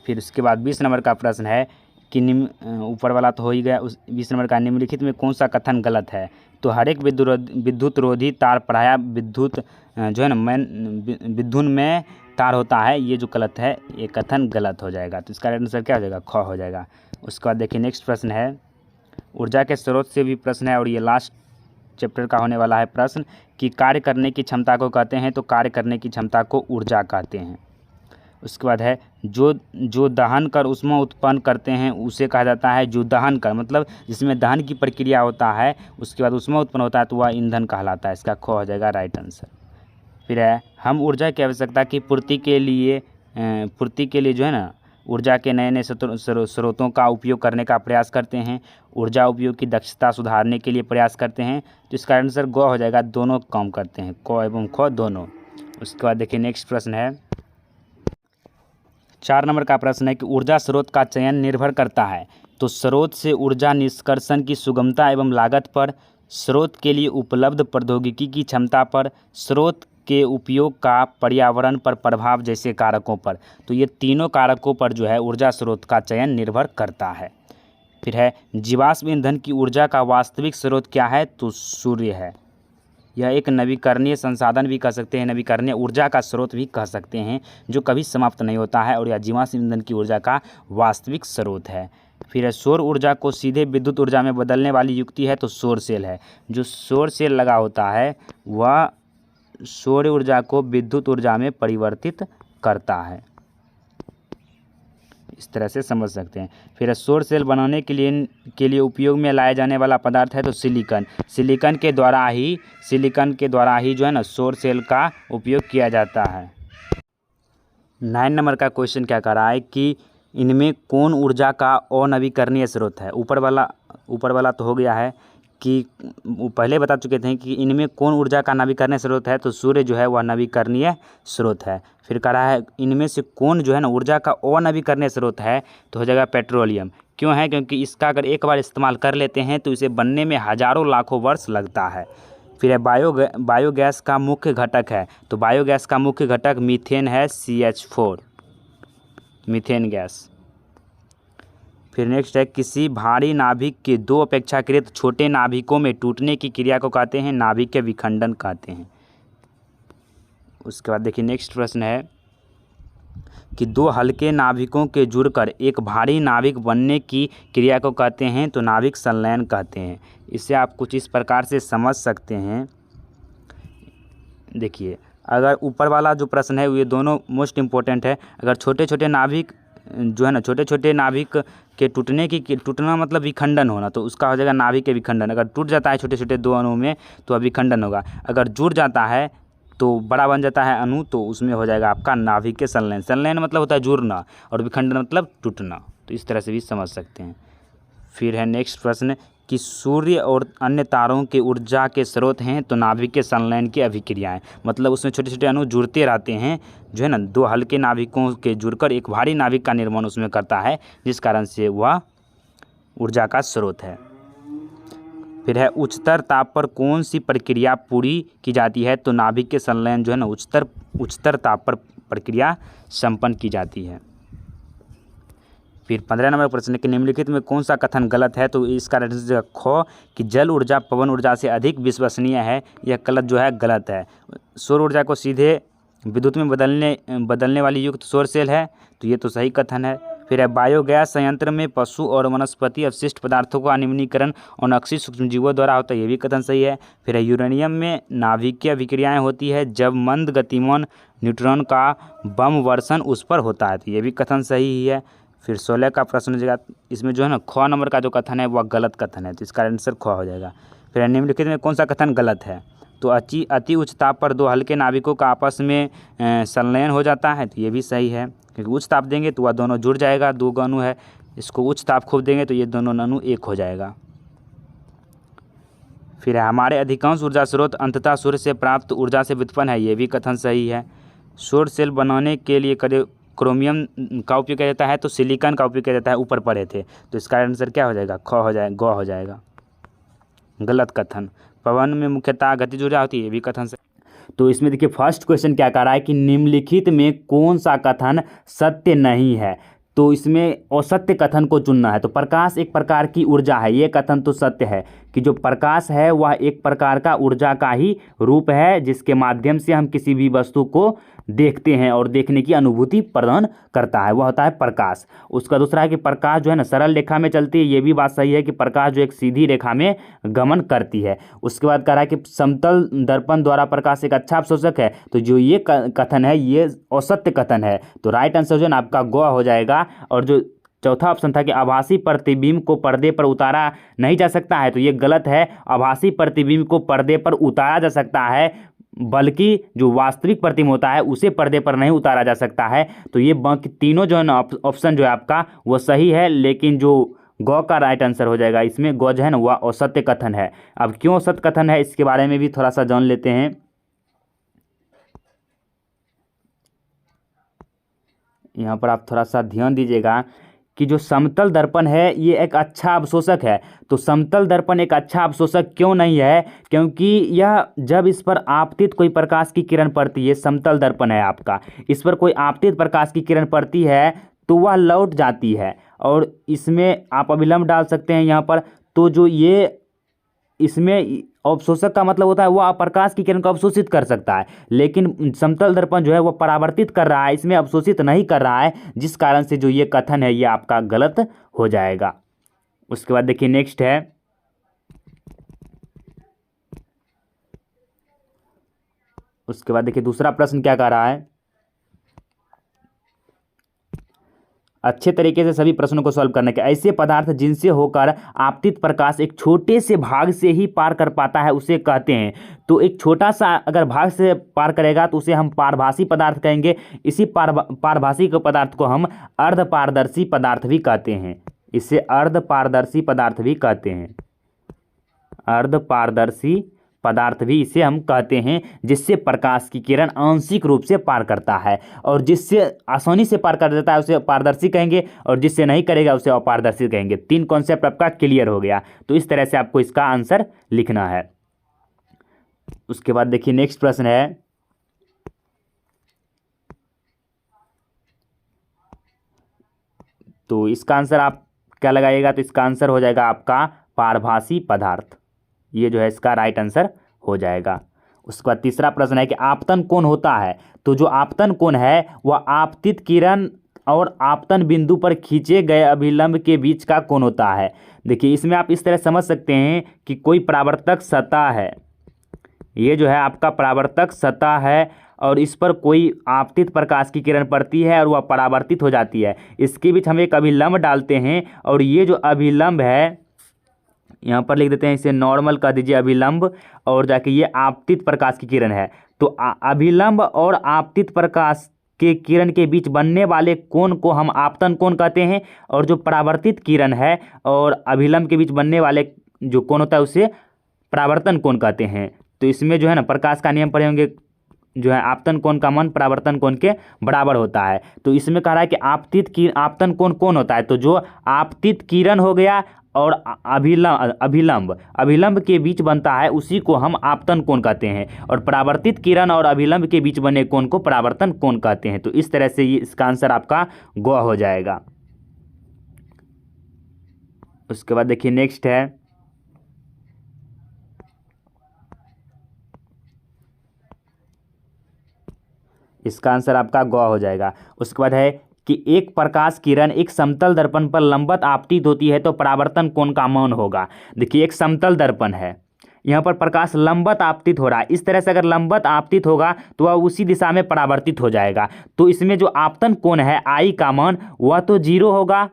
फिर उसके बाद 20 नंबर का प्रश्न है कि ऊपर वाला तो हो ही गया। 20 नंबर का निम्नलिखित में कौन सा कथन गलत है? तो हर एक विद्युत रोधी तार प्रायः विद्युत जो है ना विद्युन में तार होता है, ये जो गलत है, ये कथन गलत हो जाएगा। तो इसका आंसर क्या हो जाएगा? ख हो जाएगा। उसके बाद देखिए नेक्स्ट प्रश्न है, ऊर्जा के स्रोत से भी प्रश्न है और ये लास्ट चैप्टर का होने वाला है प्रश्न कि कार्य करने की क्षमता को कहते हैं, तो कार्य करने की क्षमता को ऊर्जा कहते हैं। उसके बाद है जो दहन कर ऊष्मा उत्पन्न करते हैं उसे कहा जाता है, जो दहन कर मतलब जिसमें दहन की प्रक्रिया होता है उसके बाद ऊष्मा उत्पन्न होता है तो वह ईंधन कहलाता है। इसका ख हो जाएगा राइट आंसर। फिर है हम ऊर्जा की आवश्यकता की पूर्ति के लिए जो है ना ऊर्जा के नए नए स्रोतों का उपयोग करने का प्रयास करते हैं, ऊर्जा उपयोग की दक्षता सुधारने के लिए प्रयास करते हैं। तो इसका आंसर ग हो जाएगा, दोनों काम करते हैं, क एवं ख दोनों। उसके बाद देखिए नेक्स्ट प्रश्न है, 4 नंबर का प्रश्न है कि ऊर्जा स्रोत का चयन निर्भर करता है, तो स्रोत से ऊर्जा निष्कर्षण की सुगमता एवं लागत पर, स्रोत के लिए उपलब्ध प्रौद्योगिकी की क्षमता पर, स्रोत के उपयोग का पर्यावरण पर प्रभाव जैसे कारकों पर। तो ये तीनों कारकों पर जो है ऊर्जा स्रोत का चयन निर्भर करता है। फिर है जीवाश्म ईंधन की ऊर्जा का वास्तविक स्रोत क्या है? तो सूर्य है। यह एक नवीकरणीय संसाधन भी कह सकते हैं, नवीकरणीय ऊर्जा का स्रोत भी कह सकते हैं, जो कभी समाप्त नहीं होता है, और यह जीवाश्म ईंधन की ऊर्जा का वास्तविक स्रोत है। फिर है सौर ऊर्जा को सीधे विद्युत ऊर्जा में बदलने वाली युक्ति है, तो सौर सेल है। जो सौर सेल लगा होता है वह सौर ऊर्जा को विद्युत ऊर्जा में परिवर्तित करता है। इस तरह से समझ सकते हैं। फिर सौर सेल बनाने के लिए उपयोग में लाया जाने वाला पदार्थ है, तो सिलिकॉन। सिलिकॉन के द्वारा ही जो है ना सौर सेल का उपयोग किया जाता है। 9 नंबर का क्वेश्चन क्या कर रहा है कि इनमें कौन ऊर्जा का अनवीकरणीय स्रोत है? ऊपर वाला तो हो गया है कि पहले बता चुके थे कि इनमें कौन ऊर्जा का नवीकरणीय स्रोत है, तो सूर्य जो है वह नवीकरणीय स्रोत है। फिर कह रहा है इनमें से कौन जो है ना ऊर्जा का अनवीकरणीय स्रोत है, तो हो जाएगा पेट्रोलियम। क्यों है? क्योंकि इसका अगर एक बार इस्तेमाल कर लेते हैं तो इसे बनने में हज़ारों लाखों वर्ष लगता है। फिर है बायोगैस का मुख्य घटक है, तो बायोगैस का मुख्य घटक मीथेन है, CH4 मीथेन गैस। फिर नेक्स्ट है किसी भारी नाभिक के 2 अपेक्षाकृत छोटे नाभिकों में टूटने की क्रिया को कहते हैं, नाभिक के विखंडन कहते हैं। उसके बाद देखिए नेक्स्ट प्रश्न है कि 2 हल्के नाभिकों के जुड़कर एक भारी नाभिक बनने की क्रिया को कहते हैं, तो नाभिक संलयन कहते हैं। इसे आप कुछ इस प्रकार से समझ सकते हैं। देखिए अगर ऊपर वाला जो प्रश्न है ये दोनों मोस्ट इम्पोर्टेंट है। अगर छोटे छोटे नाभिक जो है ना छोटे नाभिक के टूटना मतलब विखंडन होना, तो उसका हो जाएगा नाभिक के विखंडन। अगर टूट जाता है छोटे छोटे 2 अणुओं में तो विखंडन होगा। अगर जुड़ जाता है तो बड़ा बन जाता है अणु, तो उसमें हो जाएगा आपका नाभिक के संलयन। संलयन मतलब होता है जुड़ना और विखंडन मतलब टूटना। तो इस तरह से भी समझ सकते हैं। फिर है नेक्स्ट प्रश्न कि सूर्य और अन्य तारों के ऊर्जा के स्रोत हैं, तो नाभिक के संलयन की अभिक्रियाएं, मतलब उसमें छोटे छोटे अणु जुड़ते रहते हैं, जो है ना 2 हल्के नाभिकों के जुड़कर एक भारी नाभिक का निर्माण उसमें करता है, जिस कारण से वह ऊर्जा का स्रोत है। फिर है उच्चतर ताप पर कौन सी प्रक्रिया पूरी की जाती है, तो नाभिक के संलयन जो है ना उच्चतर ताप पर प्रक्रिया संपन्न की जाती है। फिर 15 नंबर प्रश्न के निम्नलिखित में कौन सा कथन गलत है, तो इसका आंसर ख कि जल ऊर्जा पवन ऊर्जा से अधिक विश्वसनीय है। यह कथन जो है गलत है। सौर ऊर्जा को सीधे विद्युत में बदलने वाली युक्त सौर सेल है, तो ये तो सही कथन है। फिर है बायोगैस संयंत्र में पशु और वनस्पति अपशिष्ट पदार्थों का निम्नीकरण अनक्षी सूक्ष्मजीवों द्वारा होता है, ये भी कथन सही है। फिर है यूरेनियम में नाभिकीय अभिक्रियाएं होती है जब मंद गतिमान न्यूट्रॉन का बम वर्षण उस पर होता है, तो ये भी कथन सही ही है। फिर 16 का प्रश्न हो जाएगा, इसमें जो है ना ख नंबर का जो कथन है वह गलत कथन है, तो इसका आंसर ख हो जाएगा। फिर निम्नलिखित में कौन सा कथन गलत है, तो अति उच्च ताप पर 2 हल्के नाभिकों का आपस में संलयन हो जाता है, तो ये भी सही है, क्योंकि उच्च ताप देंगे तो वह दोनों जुड़ जाएगा। 2 अणु है, इसको उच्च ताप खूब देंगे तो ये दोनों अणु एक हो जाएगा। फिर है हमारे अधिकांश ऊर्जा स्रोत अंततः सूर्य से प्राप्त ऊर्जा से व्युत्पन्न है, ये भी कथन सही है। सौर सेल बनाने के लिए क्रोमियम का उपयोग किया जाता है तो सिलिकॉन का उपयोग किया जाता है, ऊपर पढ़े थे। तो इसका आंसर क्या हो जाएगा? ख हो जाएगा, ग हो जाएगा। गलत कथन। पवन में मुख्यतः गतिज ऊर्जा होती है, ये भी कथन से। तो इसमें देखिए फर्स्ट क्वेश्चन क्या कह रहा है कि निम्नलिखित में कौन सा कथन सत्य नहीं है। तो इसमें असत्य कथन को चुनना है। तो प्रकाश एक प्रकार की ऊर्जा है, ये कथन तो सत्य है कि जो प्रकाश है वह एक प्रकार का ऊर्जा का ही रूप है जिसके माध्यम से हम किसी भी वस्तु को देखते हैं और देखने की अनुभूति प्रदान करता है, वह होता है प्रकाश। उसका दूसरा है कि प्रकाश जो है ना सरल रेखा में चलती है, ये भी बात सही है कि प्रकाश जो एक सीधी रेखा में गमन करती है। उसके बाद कह रहा है कि समतल दर्पण द्वारा प्रकाश एक अच्छा अवशोषक है। तो जो ये कथन है ये असत्य कथन है। तो राइट आंसर जो है ना आपका ग हो जाएगा। और जो चौथा ऑप्शन था कि आभासी प्रतिबिंब को पर्दे पर उतारा नहीं जा सकता है, तो ये गलत है। आभासी प्रतिबिंब को पर्दे पर उतारा जा सकता है, बल्कि जो वास्तविक प्रतिबिंब होता है उसे पर्दे पर नहीं उतारा जा सकता है। तो ये बाकी तीनों जो है ना ऑप्शन जो है आपका वो सही है, लेकिन जो ग का राइट आंसर हो जाएगा इसमें, ग जो है ना वह असत्य कथन है। अब क्यों असत्य कथन है इसके बारे में भी थोड़ा सा जान लेते हैं। यहाँ पर आप थोड़ा सा ध्यान दीजिएगा कि जो समतल दर्पण है ये एक अच्छा अवशोषक है। तो समतल दर्पण एक अच्छा अवशोषक क्यों नहीं है? क्योंकि यह जब इस पर आपतित कोई प्रकाश की किरण पड़ती है, समतल दर्पण है आपका, इस पर कोई आपतित प्रकाश की किरण पड़ती है तो वह लौट जाती है। और इसमें आप अभिलंब डाल सकते हैं यहाँ पर। तो जो ये इसमें अवशोषक का मतलब होता है वह प्रकाश की किरण को अवशोषित कर सकता है, लेकिन समतल दर्पण जो है वह परावर्तित कर रहा है, इसमें अवशोषित नहीं कर रहा है, जिस कारण से जो ये कथन है ये आपका गलत हो जाएगा। उसके बाद देखिए नेक्स्ट है, उसके बाद देखिए दूसरा प्रश्न क्या कह रहा है। अच्छे तरीके से सभी प्रश्नों को सॉल्व करने के, ऐसे पदार्थ जिनसे होकर आपतित प्रकाश एक छोटे से भाग से ही पार कर पाता है उसे कहते हैं। तो एक छोटा सा अगर भाग से पार करेगा तो उसे हम पारभासी पदार्थ कहेंगे। इसी पारभासी के पदार्थ को हम अर्धपारदर्शी पदार्थ भी कहते हैं। इसे अर्धपारदर्शी पदार्थ भी कहते हैं। अर्धपारदर्शी पदार्थ भी इसे हम कहते हैं, जिससे प्रकाश की किरण आंशिक रूप से पार करता है। और जिससे आसानी से पार कर देता है उसे पारदर्शी कहेंगे, और जिससे नहीं करेगा उसे अपारदर्शी कहेंगे। 3 कॉन्सेप्ट आपका क्लियर हो गया। तो इस तरह से आपको इसका आंसर लिखना है। उसके बाद देखिए नेक्स्ट प्रश्न है, तो इसका आंसर आप क्या लगाइएगा? तो इसका आंसर हो जाएगा आपका पारभासी पदार्थ। ये जो है इसका राइट आंसर हो जाएगा। उसके बाद तीसरा प्रश्न है कि आपतन कोण होता है। तो जो आपतन कोण है वह आपतित किरण और आपतन बिंदु पर खींचे गए अभिलंब के बीच का कोण होता है। देखिए इसमें आप इस तरह समझ सकते हैं कि कोई परावर्तक सतह है, ये जो है आपका परावर्तक सतह है, और इस पर कोई आपतित प्रकाश की किरण पड़ती है और वह परावर्तित हो जाती है। इसके बीच हम एक अभिलंब डालते हैं, और ये जो अभिलंब है यहाँ पर लिख देते हैं, इसे नॉर्मल कर दीजिए अभिलंब, और जाके ये आपतित प्रकाश की किरण है। तो अभिलंब और आपतित प्रकाश के किरण के बीच बनने वाले कोण को हम आपतन कोण कहते हैं, और जो परावर्तित किरण है और अभिलंब के बीच बनने वाले जो कोण होता है उसे परावर्तन कोण कहते हैं। तो इसमें जो है ना प्रकाश का नियम पढ़े होंगे, जो है आपतन कोण का मान परावर्तन कोण के बराबर होता है। तो इसमें कह रहा है कि आपतन कोण कौन होता है? तो जो आपतित किरण हो गया और अभिलंब के बीच बनता है उसी को हम आपतन कोण कहते हैं, और परावर्तित किरण और अभिलंब के बीच बने कोण को परावर्तन कोण कहते हैं। तो इस तरह से ये इसका आंसर आपका ग हो जाएगा। उसके बाद देखिए नेक्स्ट है, इसका आंसर आपका ग हो जाएगा। उसके बाद है कि एक प्रकाश किरण एक समतल दर्पण पर लंबवत आपतित होती है तो परावर्तन कोण का मान होगा। देखिए एक समतल दर्पण है, यहाँ पर प्रकाश लंबवत आपतित हो रहा है, इस तरह से अगर लंबवत आपतित होगा तो वह उसी दिशा में परावर्तित हो जाएगा। तो इसमें जो आपतन कोण है आई का मान वह तो 0 होगा,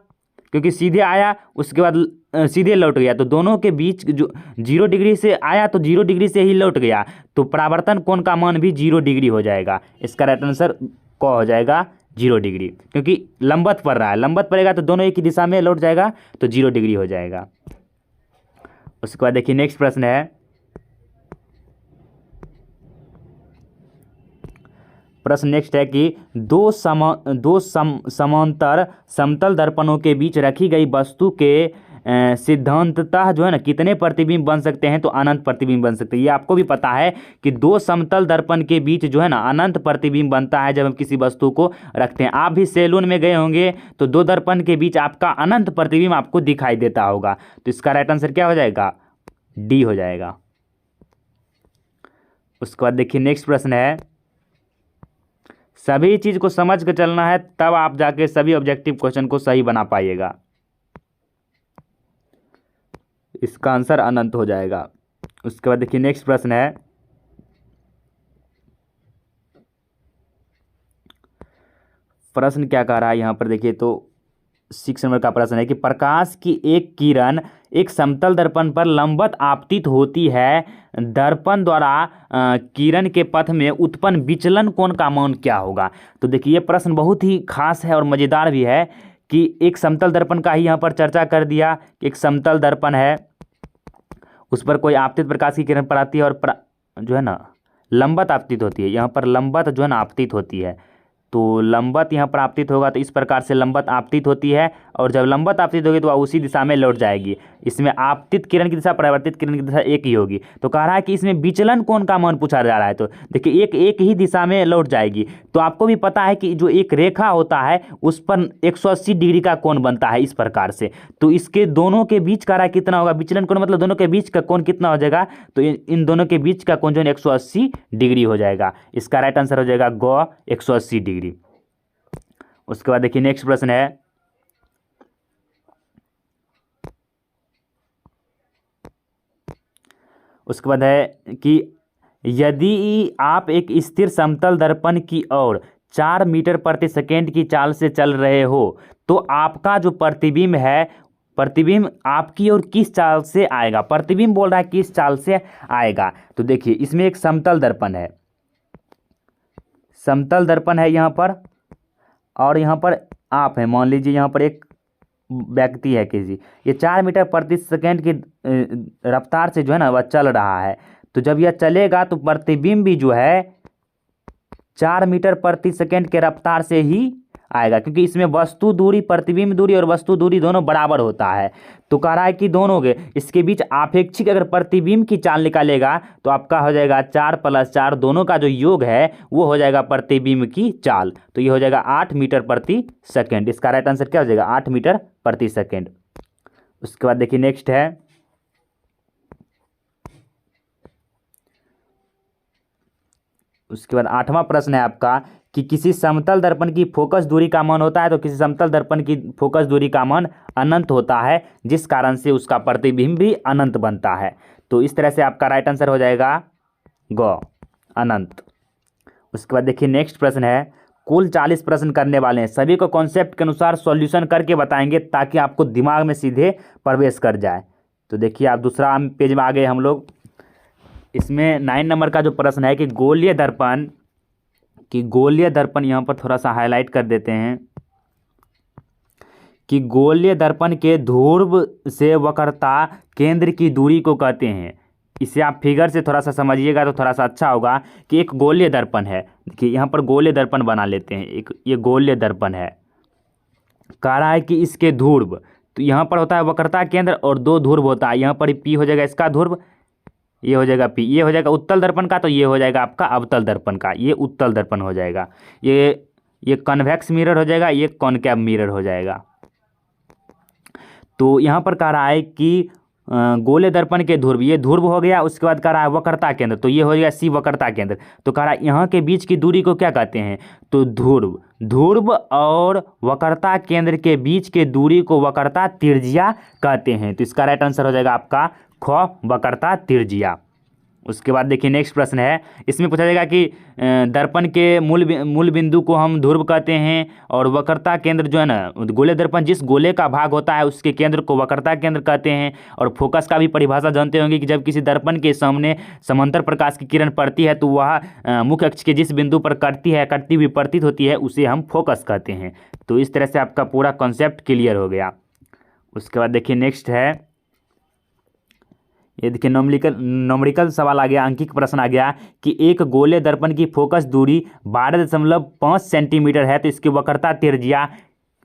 क्योंकि सीधे आया उसके बाद सीधे लौट गया, तो दोनों के बीच जो 0 डिग्री से आया तो 0 डिग्री से ही लौट गया, तो परावर्तन कोण का मान भी 0 डिग्री हो जाएगा। इसका राइट आंसर क हो जाएगा 0 डिग्री, क्योंकि लंबवत पड़ रहा है, लंबवत पड़ेगा तो दोनों एक ही दिशा में लौट जाएगा, तो 0 डिग्री हो जाएगा। उसके बाद देखिए नेक्स्ट प्रश्न है, प्रश्न नेक्स्ट है कि दो समांतर समतल दर्पणों के बीच रखी गई वस्तु के सिद्धांततः जो है ना कितने प्रतिबिंब बन सकते हैं, तो अनंत प्रतिबिंब बन सकते हैं। ये आपको भी पता है कि दो समतल दर्पण के बीच जो है ना अनंत प्रतिबिंब बनता है जब हम किसी वस्तु को रखते हैं। आप भी सैलून में गए होंगे तो दो दर्पण के बीच आपका अनंत प्रतिबिंब आपको दिखाई देता होगा। तो इसका राइट आंसर क्या हो जाएगा, डी हो जाएगा। उसके बाद देखिए नेक्स्ट प्रश्न है, सभी चीज को समझ के चलना है तब आप जाके सभी ऑब्जेक्टिव क्वेश्चन को सही बना पाइएगा। इसका आंसर अनंत हो जाएगा। उसके बाद देखिए नेक्स्ट प्रश्न है, प्रश्न क्या कह रहा है यहाँ पर देखिए, तो 6 नंबर का प्रश्न है कि प्रकाश की एक किरण एक समतल दर्पण पर लंबवत आपतित होती है, दर्पण द्वारा किरण के पथ में उत्पन्न विचलन कोण का मान क्या होगा। तो देखिए ये प्रश्न बहुत ही खास है और मज़ेदार भी है कि एक समतल दर्पण का ही यहाँ पर चर्चा कर दिया। एक समतल दर्पण है, उस पर कोई आपतित प्रकाश की किरण पर आती है और जो है ना लंबवत आपतित होती है। यहाँ पर लंबवत जो है ना आपतित होती है, तो लंबवत यहाँ पर आपतित होगा तो इस प्रकार से लंबवत आपतित होती है, और जब लंबवत आपतित होगी तो वह उसी दिशा में लौट जाएगी। इसमें आपतित किरण की दिशा परावर्तित किरण की दिशा एक ही होगी। तो कह रहा है कि इसमें विचलन कोण का मान पूछा जा रहा है। तो देखिए एक ही दिशा में लौट जाएगी। तो आपको भी पता है कि जो एक रेखा होता है उस पर 180 डिग्री का कोण बनता है इस प्रकार से। तो इसके दोनों के बीच का कितना होगा, विचलन कोण मतलब दोनों के बीच का कोण कितना हो जाएगा, तो इन दोनों के बीच का कोण जो है 180 डिग्री हो जाएगा। इसका राइट आंसर हो जाएगा ग 180 डिग्री। उसके बाद देखिए नेक्स्ट प्रश्न है, उसके बाद है कि यदि आप एक स्थिर समतल दर्पण की ओर 4 मीटर प्रति सेकेंड की चाल से चल रहे हो तो आपका जो प्रतिबिंब है, प्रतिबिंब आपकी ओर किस चाल से आएगा। प्रतिबिंब बोल रहा है किस चाल से आएगा। तो देखिए इसमें एक समतल दर्पण है, समतल दर्पण है यहाँ पर, और यहाँ पर आप है, मान लीजिए यहाँ पर एक व्यक्ति है किसी, ये 4 मीटर प्रति सेकेंड की रफ्तार से जो है ना वह चल रहा है। तो जब यह चलेगा तो प्रतिबिंब भी जो है 4 मीटर प्रति सेकेंड के रफ्तार से ही आएगा, क्योंकि इसमें वस्तु दूरी, प्रतिबिंब दूरी और वस्तु दूरी दोनों बराबर होता है। तो कह रहा है कि दोनों के इसके बीच आपेक्षिक अगर प्रतिबिंब की चाल निकालेगा तो आपका हो जाएगा 4 + 4, दोनों का जो योग है वो हो जाएगा प्रतिबिंब की चाल। तो ये हो जाएगा 8 मीटर प्रति सेकेंड। इसका राइट आंसर क्या हो जाएगा, 8 मीटर प्रति सेकेंड। उसके बाद देखिए नेक्स्ट है, उसके बाद 8वां प्रश्न है आपका कि किसी समतल दर्पण की फोकस दूरी का मान होता है, तो किसी समतल दर्पण की फोकस दूरी का मान अनंत होता है, जिस कारण से उसका प्रतिबिंब भी अनंत बनता है। तो इस तरह से आपका राइट आंसर हो जाएगा ग अनंत। उसके बाद देखिए नेक्स्ट प्रश्न है, कुल 40 प्रश्न करने वाले हैं, सभी को कॉन्सेप्ट के अनुसार सॉल्यूशन करके बताएंगे ताकि आपको दिमाग में सीधे प्रवेश कर जाए। तो देखिए आप दूसरा पेज में आ गए हम लोग। इसमें 9 नंबर का जो प्रश्न है कि गोलीय दर्पण यहाँ पर थोड़ा सा हाईलाइट कर देते हैं कि गोलीय दर्पण के ध्रुव से वक्रता केंद्र की दूरी को कहते हैं। इसे आप फिगर से थोड़ा सा समझिएगा तो थोड़ा सा अच्छा होगा कि एक गोलीय दर्पण है। देखिए यहाँ पर गोलीय दर्पण बना लेते हैं, एक ये गोलीय दर्पण है। कह रहा है कि इसके ध्रुव, तो यहाँ पर होता है वक्रता केंद्र और 2 ध्रुव होता है। यहाँ पर पी हो जाएगा इसका ध्रुव, ये हो जाएगा पी, ये हो जाएगा उत्तल दर्पण का, तो ये हो जाएगा आपका अवतल दर्पण का, ये उत्तल दर्पण हो जाएगा। ये कन्वेक्स मिरर हो जाएगा, ये कॉनकेव मिरर हो जाएगा। तो यहाँ पर कह रहा है कि गोले दर्पण के ध्रुव, ये ध्रुव हो गया। उसके बाद कह रहा है वक्रता केंद्र, तो ये हो गया सी वक्रता केंद्र। तो कह रहा है यहाँ के बीच की दूरी को क्या कहते हैं, तो ध्रुव और वक्रता केंद्र के बीच के दूरी को वक्रता त्रिज्या कहते हैं। तो इसका राइट आंसर हो जाएगा आपका ख वक्रता त्रिज्या। उसके बाद देखिए नेक्स्ट प्रश्न है, इसमें पूछा जाएगा कि दर्पण के मूल बिंदु को हम ध्रुव कहते हैं, और वक्रता केंद्र जो है ना, गोले दर्पण जिस गोले का भाग होता है उसके केंद्र को वक्रता केंद्र कहते हैं। और फोकस का भी परिभाषा जानते होंगे कि जब किसी दर्पण के सामने समांतर प्रकाश की किरण पड़ती है तो वह मुख्य अक्ष के जिस बिंदु पर कटती हुई प्रतीत होती है उसे हम फोकस कहते हैं। तो इस तरह से आपका पूरा कॉन्सेप्ट क्लियर हो गया। उसके बाद देखिए नेक्स्ट है ये देखिए नॉमेरिकल सवाल आ गया, अंकित प्रश्न आ गया कि एक गोले दर्पण की फोकस दूरी 12.5 सेंटीमीटर है तो इसकी वक्रता तिर्ज्या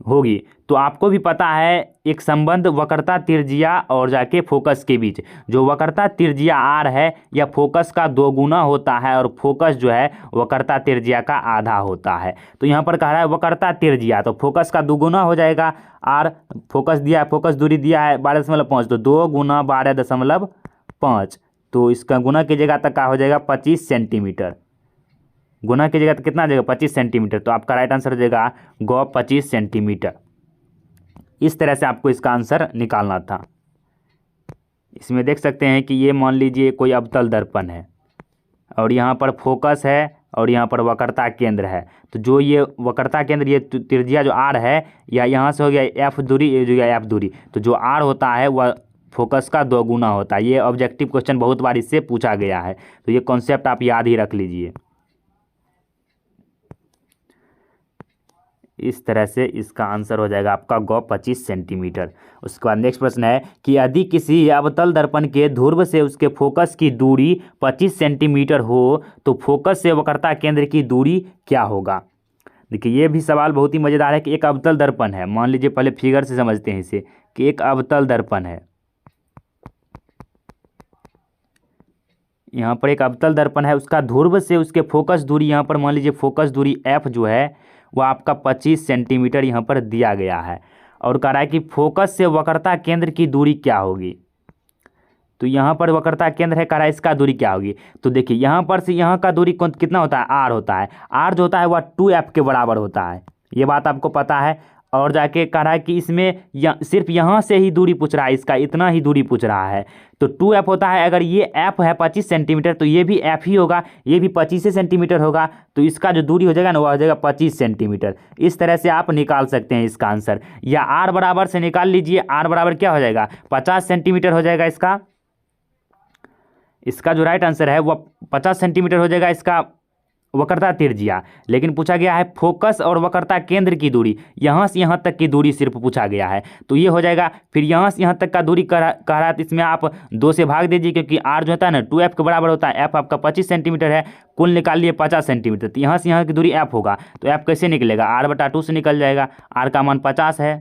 होगी। तो आपको भी पता है एक संबंध वक्रता तिर्ज्या और जाके फोकस के बीच, जो वक्रता तिर्ज्या आर है यह फोकस का 2 गुना होता है और फोकस जो है वक्रता तिर्ज्या का आधा होता है। तो यहाँ पर कह रहा है वक्रता तिर्ज्या, तो फोकस का 2 गुना हो जाएगा आर, फोकस दिया है, फोकस दूरी दिया है 12.5, तो 2 गुना 12.5, तो इसका गुना कीजिएगा तक का हो जाएगा 25 सेंटीमीटर। गुना कीजिएगा तो कितना आ जाएगा 25 सेंटीमीटर। तो आपका राइट आंसर हो जाएगा गौ 25 सेंटीमीटर। इस तरह से आपको इसका आंसर निकालना था। इसमें देख सकते हैं कि ये मान लीजिए कोई अवतल दर्पण है और यहाँ पर फोकस है और यहाँ पर वक्रता केंद्र है। तो जो ये वक्रता केंद्र, ये त्रिज्या जो आर है, या यहाँ से हो गया एफ दूरी, ये जो गया एफ दूरी, तो जो आर होता है वह फोकस का 2 गुना होता है। ये ऑब्जेक्टिव क्वेश्चन बहुत बार इससे पूछा गया है, तो ये कॉन्सेप्ट आप याद ही रख लीजिए। इस तरह से इसका आंसर हो जाएगा आपका गौ 25 सेंटीमीटर। उसके बाद नेक्स्ट प्रश्न है कि यदि किसी अवतल दर्पण के ध्रुव से उसके फोकस की दूरी 25 सेंटीमीटर हो तो फोकस से वक्रता केंद्र की दूरी क्या होगा। देखिए ये भी सवाल बहुत ही मज़ेदार है कि एक अवतल दर्पण है, मान लीजिए पहले फिगर से समझते हैं इसे, कि एक अवतल दर्पण है, यहाँ पर एक अवतल दर्पण है, उसका ध्रुव से उसके फोकस दूरी, यहाँ पर मान लीजिए फोकस दूरी एफ जो है वह आपका 25 सेंटीमीटर यहाँ पर दिया गया है, और कह रहा है कि फोकस से वक्रता केंद्र की दूरी क्या होगी। तो यहाँ पर वक्रता केंद्र है, कह रहा है इसका दूरी क्या होगी। तो देखिए यहाँ पर से यहाँ का दूरी कितना होता है, आर होता है। आर जो होता है वह 2f के बराबर होता है, ये बात आपको पता है। और जाके कह रहा है कि इसमें सिर्फ यहाँ से ही दूरी पूछ रहा है, इसका इतना ही दूरी पूछ रहा है। तो 2f होता है, अगर ये f है 25 सेंटीमीटर तो ये भी f ही होगा, ये भी 25 सेंटीमीटर होगा। तो इसका जो दूरी हो जाएगा ना वह हो जाएगा 25 सेंटीमीटर। इस तरह से आप निकाल सकते हैं इसका आंसर, या r बराबर से निकाल लीजिए। r बराबर क्या हो जाएगा, 50 सेंटीमीटर हो जाएगा इसका जो राइट आंसर है वह 50 सेंटीमीटर हो जाएगा इसका वक्रता तिर्ज्या। लेकिन पूछा गया है फोकस और वक्रता केंद्र की दूरी, यहाँ से यहाँ तक की दूरी सिर्फ पूछा गया है, तो ये हो जाएगा। फिर यहाँ से यहाँ तक का दूरी कह रहा है, तो इसमें आप 2 से भाग दीजिए, क्योंकि आर जो होता है ना 2f के बराबर होता है। एफ आपका 25 सेंटीमीटर है, कुल निकाल लिए 50 सेंटीमीटर, तो यहाँ से यहाँ की दूरी एफ होगा, तो एफ कैसे निकलेगा, r/2 से निकल जाएगा। आर का मान 50 है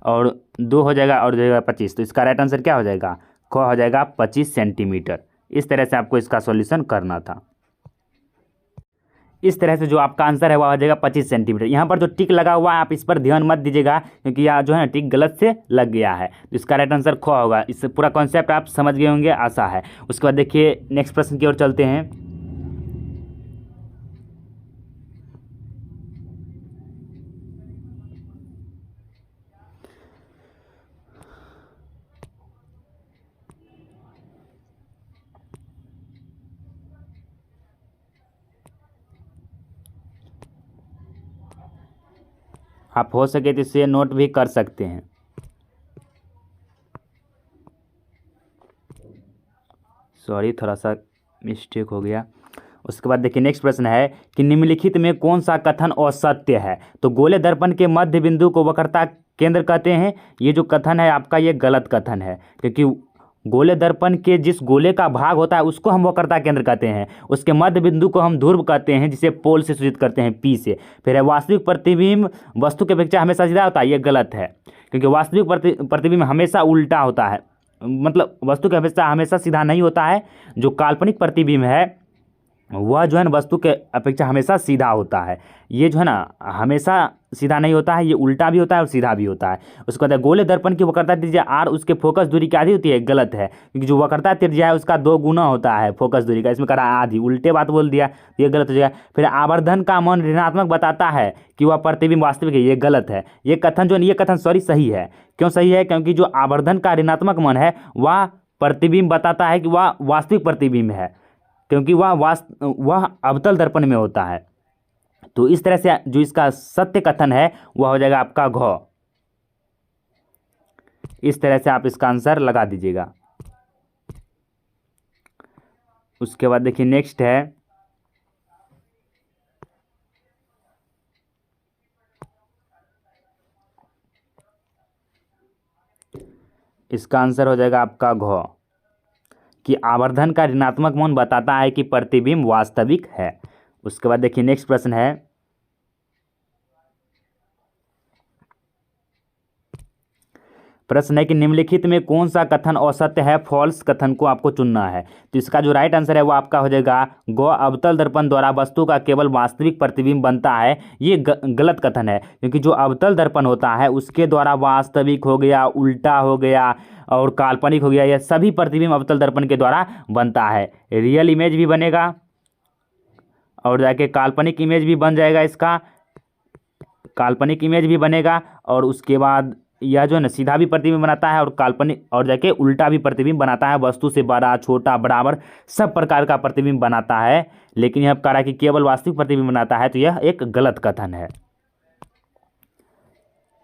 और 2 हो जाएगा और जाएगा 25, तो इसका राइट आंसर क्या हो जाएगा, क हो जाएगा 25 सेंटीमीटर। इस तरह से आपको इसका सॉल्यूशन करना था। इस तरह से जो आपका आंसर है वह हो जाएगा 25 सेंटीमीटर। यहाँ पर जो टिक लगा हुआ है आप इस पर ध्यान मत दीजिएगा, क्योंकि यह जो है ना टिक गलत से लग गया है, तो इसका राइट आंसर ख होगा। इससे पूरा कॉन्सेप्ट आप समझ गए होंगे, आशा है। उसके बाद देखिए नेक्स्ट प्रश्न की ओर चलते हैं। आप हो सके तो इसे नोट भी कर सकते हैं। सॉरी थोड़ा सा मिस्टेक हो गया। उसके बाद देखिए नेक्स्ट प्रश्न है कि निम्नलिखित में कौन सा कथन असत्य है। तो गोले दर्पण के मध्य बिंदु को वक्रता केंद्र कहते हैं, ये जो कथन है आपका ये गलत कथन है, क्योंकि गोले दर्पण के जिस गोले का भाग होता है उसको हम वक्रता केंद्र कहते हैं, उसके मध्य बिंदु को हम ध्रुव कहते हैं, जिसे पोल से सूचित करते हैं P से। फिर है वास्तविक प्रतिबिंब वस्तु की अपेक्षा हमेशा सीधा होता है, ये गलत है, क्योंकि वास्तविक प्रतिबिंब हमेशा उल्टा होता है, मतलब वस्तु की अपेक्षा हमेशा सीधा नहीं होता है। जो काल्पनिक प्रतिबिंब है वह जो है ना वस्तु के अपेक्षा हमेशा सीधा होता है। ये जो है ना हमेशा सीधा नहीं होता है, ये उल्टा भी होता है और सीधा भी होता है। उसके बाद गोले दर्पण की वक्रता त्रिज्या आर उसके फोकस दूरी की आधी होती है, गलत है, क्योंकि जो वक्रता त्रिज्या है उसका 2 गुना होता है फोकस दूरी का, इसमें कह रहा है आधी, उल्टे बात बोल दिया, ये गलत हो जाएगा। फिर आवर्धन का मान ऋणात्मक बताता है कि वह प्रतिबिंब वास्तविक है, ये गलत है। ये कथन जो ये कथन सॉरी सही है। क्यों सही है, क्योंकि जो आवर्धन का ऋणात्मक मान है वह प्रतिबिंब बताता है कि वह वास्तविक प्रतिबिंब है, क्योंकि वह अवतल दर्पण में होता है। तो इस तरह से जो इसका सत्य कथन है वह हो जाएगा आपका घ। इस तरह से आप इसका आंसर लगा दीजिएगा। उसके बाद देखिए नेक्स्ट है इसका आंसर हो जाएगा आपका घ। कि आवर्धन का ऋणात्मक मान बताता है कि प्रतिबिंब वास्तविक है। उसके बाद देखिए नेक्स्ट प्रश्न है, प्रश्न है कि निम्नलिखित में कौन सा कथन असत्य है, फॉल्स कथन को आपको चुनना है। तो इसका जो राइट आंसर है वो आपका हो जाएगा ग अवतल दर्पण द्वारा वस्तु का केवल वास्तविक प्रतिबिंब बनता है। ये गलत कथन है, क्योंकि जो अवतल दर्पण होता है उसके द्वारा वास्तविक हो गया, उल्टा हो गया और काल्पनिक हो गया, यह सभी प्रतिबिंब अवतल दर्पण के द्वारा बनता है। रियल इमेज भी बनेगा और जाके काल्पनिक इमेज भी बन जाएगा, इसका काल्पनिक इमेज भी बनेगा और उसके बाद यह जो है ना सीधा भी प्रतिबिंब बनाता है और काल्पनिक और जाके उल्टा भी प्रतिबिंब बनाता है। वस्तु से बड़ा, छोटा, बराबर सब प्रकार का प्रतिबिंब बनाता है, लेकिन यह कह रहा है कि केवल वास्तविक प्रतिबिंब बनाता है, तो यह एक गलत कथन है।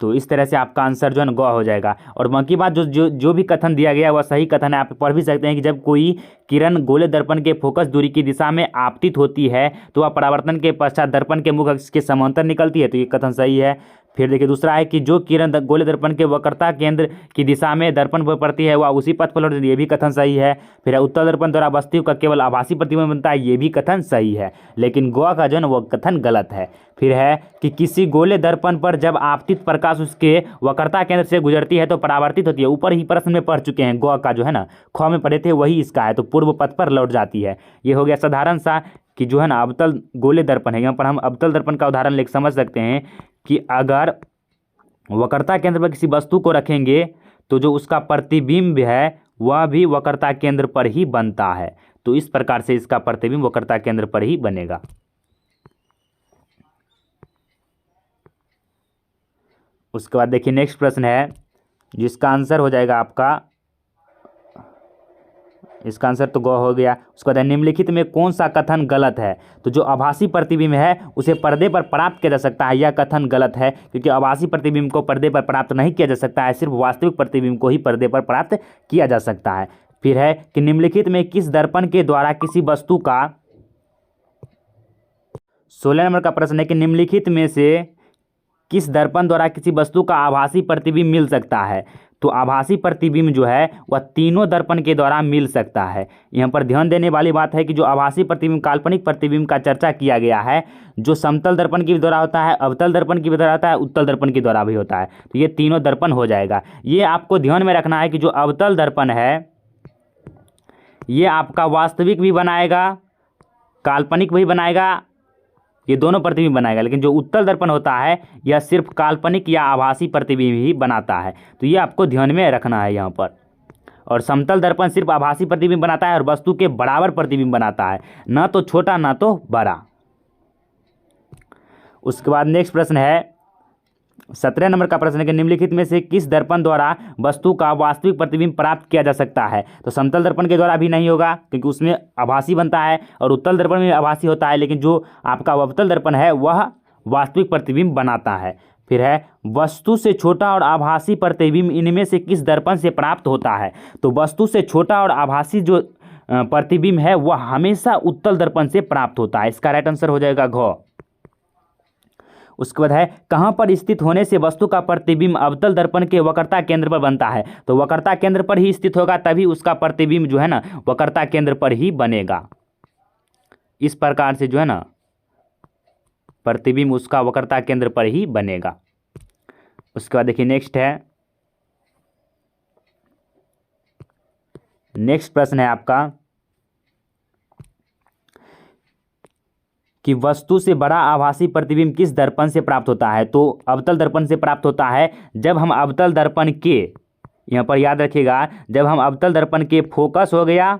तो इस तरह से आपका आंसर जो है ना ग हो जाएगा। और बाकी बात जो भी कथन दिया गया वह सही कथन है। आप पढ़ भी सकते हैं कि जब कोई किरण गोले दर्पण के फोकस दूरी की दिशा में आपतित होती है तो वह परावर्तन के पश्चात दर्पण के मुख अक्ष के समांतर निकलती है, तो ये कथन सही है। फिर देखिए दूसरा है कि जो किरण गोले दर्पण के वक्रता केंद्र की दिशा में दर्पण पर पड़ती है वह उसी पथ पर लौटती है, ये भी कथन सही है। फिर उत्तल दर्पण द्वारा वस्तु का केवल आभासी प्रतिबिंब बनता है, ये भी कथन सही है, लेकिन ग का जो है ना वो कथन गलत है। फिर है कि किसी गोले दर्पण पर जब आपतित प्रकाश उसके वक्रता केंद्र से गुजरती है तो परावर्तित होती है। ऊपर ही प्रश्न में पढ़ चुके हैं, ग का जो है ना ख में पढ़े थे वही इसका है, तो पूर्व पथ पर लौट जाती है। ये हो गया साधारण सा कि जो है ना अवतल गोले दर्पण है। यहाँ पर हम अवतल दर्पण का उदाहरण लेकर समझ सकते हैं कि अगर वक्रता केंद्र पर किसी वस्तु को रखेंगे तो जो उसका प्रतिबिंब है वह भी वक्रता केंद्र पर ही बनता है, तो इस प्रकार से इसका प्रतिबिंब वक्रता केंद्र पर ही बनेगा। उसके बाद देखिए नेक्स्ट प्रश्न है जिसका आंसर हो जाएगा आपका, इसका आंसर तो ग हो गया। उसके बाद निम्नलिखित में कौन सा कथन गलत है। तो जो आभासी प्रतिबिंब है उसे पर्दे पर प्राप्त किया जा सकता है, यह कथन गलत है, क्योंकि आभासी प्रतिबिंब को पर्दे पर प्राप्त नहीं किया जा सकता है, सिर्फ वास्तविक प्रतिबिंब को ही पर्दे पर प्राप्त किया जा सकता है। फिर है कि निम्नलिखित में किस दर्पण के द्वारा किसी वस्तु का, 16 नंबर का प्रश्न है कि निम्नलिखित में से किस दर्पण द्वारा किसी वस्तु का आभासी प्रतिबिंब मिल सकता है। तो आभासी प्रतिबिंब जो है वह तीनों दर्पण के द्वारा मिल सकता है। यहाँ पर ध्यान देने वाली बात है कि जो आभासी प्रतिबिंब काल्पनिक प्रतिबिंब का चर्चा किया गया है, जो समतल दर्पण के द्वारा होता है, अवतल दर्पण के द्वारा होता है, उत्तल दर्पण के द्वारा भी होता है, तो ये तीनों दर्पण हो जाएगा। ये आपको ध्यान में रखना है कि जो अवतल दर्पण है ये आपका वास्तविक भी बनाएगा, काल्पनिक भी बनाएगा, ये दोनों प्रतिबिंब बनाएगा, लेकिन जो उत्तल दर्पण होता है यह सिर्फ काल्पनिक या आभासी प्रतिबिंब ही बनाता है, तो ये आपको ध्यान में रखना है यहाँ पर। और समतल दर्पण सिर्फ आभासी प्रतिबिंब बनाता है और वस्तु के बराबर प्रतिबिंब बनाता है, ना तो छोटा ना तो बड़ा। उसके बाद नेक्स्ट प्रश्न है 17 नंबर का प्रश्न है कि निम्नलिखित में से किस दर्पण द्वारा वस्तु का वास्तविक प्रतिबिंब प्राप्त किया जा सकता है। तो समतल दर्पण के द्वारा भी नहीं होगा क्योंकि उसमें आभासी बनता है, और उत्तल दर्पण में आभासी होता है, लेकिन जो आपका अवतल दर्पण है वह वास्तविक प्रतिबिंब बनाता है। फिर है वस्तु से छोटा और आभासी प्रतिबिंब इनमें से किस दर्पण से प्राप्त होता है। तो वस्तु से छोटा और आभासी जो प्रतिबिंब है वह हमेशा उत्तल दर्पण से प्राप्त होता है, इसका राइट आंसर हो जाएगा घ। उसके बाद है कहाँ पर स्थित होने से वस्तु का प्रतिबिंब अवतल दर्पण के वक्रता केंद्र पर बनता है। तो वक्रता केंद्र पर ही स्थित होगा तभी उसका प्रतिबिंब जो है ना वक्रता केंद्र पर ही बनेगा। इस प्रकार से जो है ना प्रतिबिंब उसका वक्रता केंद्र पर ही बनेगा। उसके बाद देखिए नेक्स्ट प्रश्न है आपका कि वस्तु से बड़ा आभासी प्रतिबिंब किस दर्पण से प्राप्त होता है। तो अवतल दर्पण से प्राप्त होता है जब हम अवतल दर्पण के, यहाँ पर याद रखिएगा, जब हम अवतल दर्पण के फोकस हो गया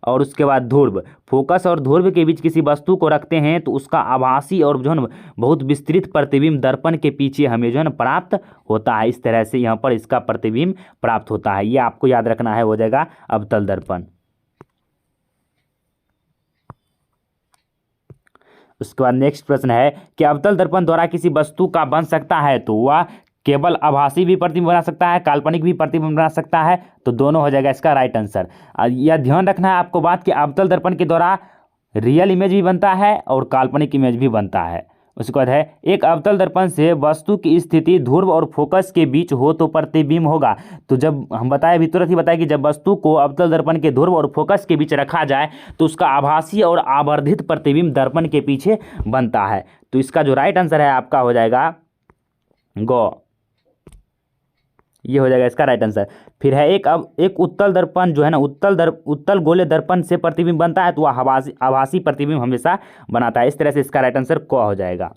और उसके बाद ध्रुव, फोकस और ध्रुव के बीच किसी वस्तु को रखते हैं तो उसका आभासी और जो है ना बहुत विस्तृत प्रतिबिंब दर्पण के पीछे हमें जो है ना प्राप्त होता है। इस तरह से यहाँ पर इसका प्रतिबिंब प्राप्त होता है, ये आपको याद रखना है, हो जाएगा अवतल दर्पण। उसके बाद नेक्स्ट प्रश्न है कि अवतल दर्पण द्वारा किसी वस्तु का बन सकता है। तो वह केवल आभासी भी प्रतिबिंब बना सकता है, काल्पनिक भी प्रतिबिंब बना सकता है, तो दोनों हो जाएगा इसका राइट आंसर। यह ध्यान रखना है आपको बात कि अवतल दर्पण के द्वारा रियल इमेज भी बनता है और काल्पनिक इमेज भी बनता है, उसके बाद है एक अवतल दर्पण से वस्तु की स्थिति ध्रुव और फोकस के बीच हो तो प्रतिबिंब होगा। तो जब हम बताए अभी तुरंत ही बताया कि जब वस्तु को अवतल दर्पण के ध्रुव और फोकस के बीच रखा जाए तो उसका आभासी और आवर्धित प्रतिबिंब दर्पण के पीछे बनता है। तो इसका जो राइट आंसर है आपका हो जाएगा गौ, ये हो जाएगा इसका राइट आंसर। फिर है एक उत्तल दर्पण जो है ना उत्तल गोले दर्पण से प्रतिबिंब बनता है तो वह आभासी प्रतिबिंब हमेशा बनाता है। इस तरह से इसका राइट आंसर क हो जाएगा।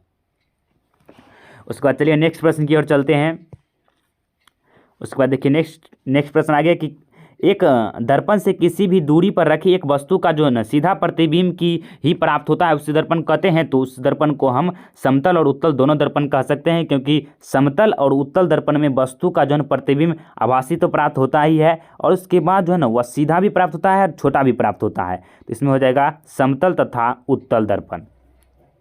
उसके बाद चलिए नेक्स्ट प्रश्न की ओर चलते हैं। उसके बाद देखिए नेक्स्ट प्रश्न आ गया कि एक दर्पण से किसी भी दूरी पर रखी एक वस्तु का जो है ना सीधा प्रतिबिंब की ही प्राप्त होता है उसे दर्पण कहते हैं। तो उस दर्पण को हम समतल और उत्तल दोनों दर्पण कह सकते हैं, क्योंकि समतल और उत्तल दर्पण में वस्तु का जो है प्रतिबिंब आभासी तो प्राप्त होता ही है और उसके बाद जो है ना वह सीधा भी प्राप्त होता है और छोटा भी प्राप्त होता है। तो इसमें हो जाएगा समतल तथा उत्तल दर्पण।